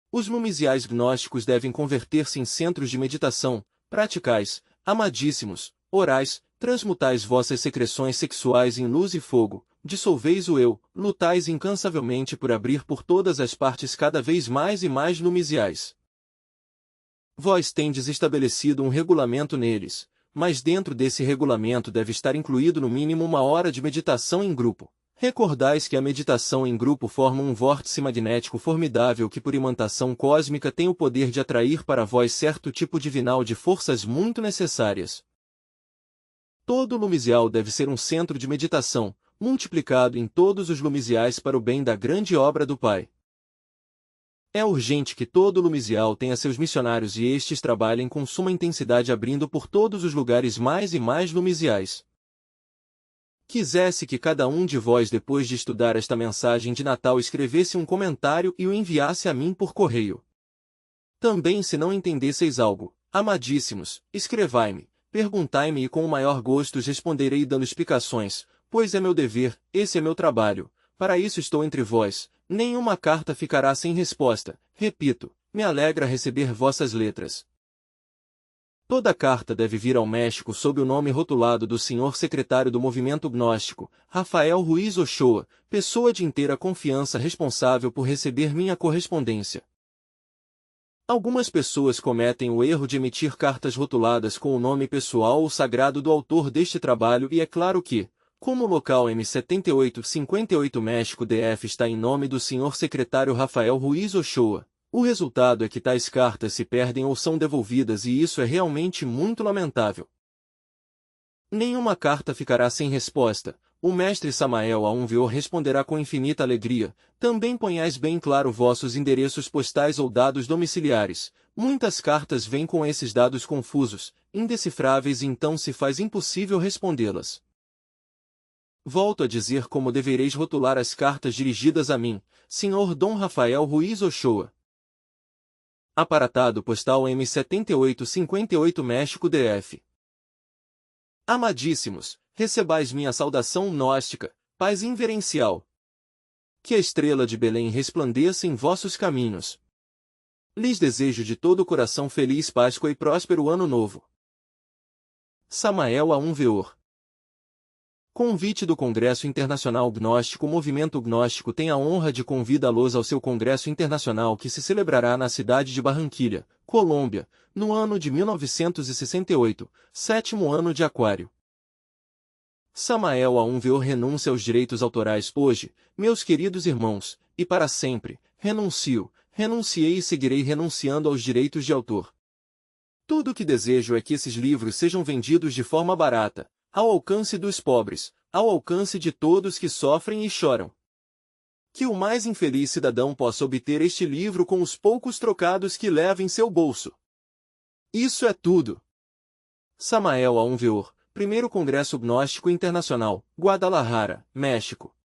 Os lumisiais gnósticos devem converter-se em centros de meditação, praticais, amadíssimos, orais, transmutais vossas secreções sexuais em luz e fogo, dissolveis o eu, lutais incansavelmente por abrir por todas as partes cada vez mais e mais lumisiais. Vós tendes estabelecido um regulamento neles, mas dentro desse regulamento deve estar incluído no mínimo 1 hora de meditação em grupo. Recordais que a meditação em grupo forma um vórtice magnético formidável que por imantação cósmica tem o poder de atrair para vós certo tipo divinal de forças muito necessárias. Todo lumisial deve ser um centro de meditação, multiplicado em todos os lumisiais para o bem da grande obra do Pai. É urgente que todo lumisial tenha seus missionários e estes trabalhem com suma intensidade abrindo por todos os lugares mais e mais lumisiais. Quisesse que cada um de vós depois de estudar esta mensagem de Natal escrevesse um comentário e o enviasse a mim por correio. Também se não entendesseis algo, amadíssimos, escrevai-me, perguntai-me e com o maior gosto responderei dando explicações, pois é meu dever, esse é meu trabalho, para isso estou entre vós, nenhuma carta ficará sem resposta, repito, me alegra receber vossas letras. Toda carta deve vir ao México sob o nome rotulado do senhor secretário do movimento gnóstico, Rafael Ruiz Ochoa, pessoa de inteira confiança responsável por receber minha correspondência. Algumas pessoas cometem o erro de emitir cartas rotuladas com o nome pessoal ou sagrado do autor deste trabalho e é claro que, como o local M7858 México DF está em nome do senhor secretário Rafael Ruiz Ochoa, o resultado é que tais cartas se perdem ou são devolvidas e isso é realmente muito lamentável. Nenhuma carta ficará sem resposta. O mestre Samael A1VO responderá com infinita alegria. Também ponhais bem claro vossos endereços postais ou dados domiciliares. Muitas cartas vêm com esses dados confusos, indecifráveis e então se faz impossível respondê-las. Volto a dizer como devereis rotular as cartas dirigidas a mim, Sr. Dom Rafael Ruiz Ochoa. Aparatado postal M7858 México DF. Amadíssimos, recebais minha saudação gnóstica, paz inverencial. Que a estrela de Belém resplandeça em vossos caminhos. Lhes desejo de todo o coração feliz Páscoa e próspero Ano Novo. Samael A1VO. Convite do Congresso Internacional Gnóstico. O movimento gnóstico tem a honra de convidá-los ao seu Congresso Internacional que se celebrará na cidade de Barranquilla, Colômbia, no ano de 1968, 7º ano de Aquário. Samael A1VO renuncia aos direitos autorais hoje, meus queridos irmãos, e para sempre, renunciei e seguirei renunciando aos direitos de autor. Tudo o que desejo é que esses livros sejam vendidos de forma barata, ao alcance dos pobres, ao alcance de todos que sofrem e choram. Que o mais infeliz cidadão possa obter este livro com os poucos trocados que leva em seu bolso. Isso é tudo. Samael A1VO, Primeiro Congresso Gnóstico Internacional, Guadalajara, México.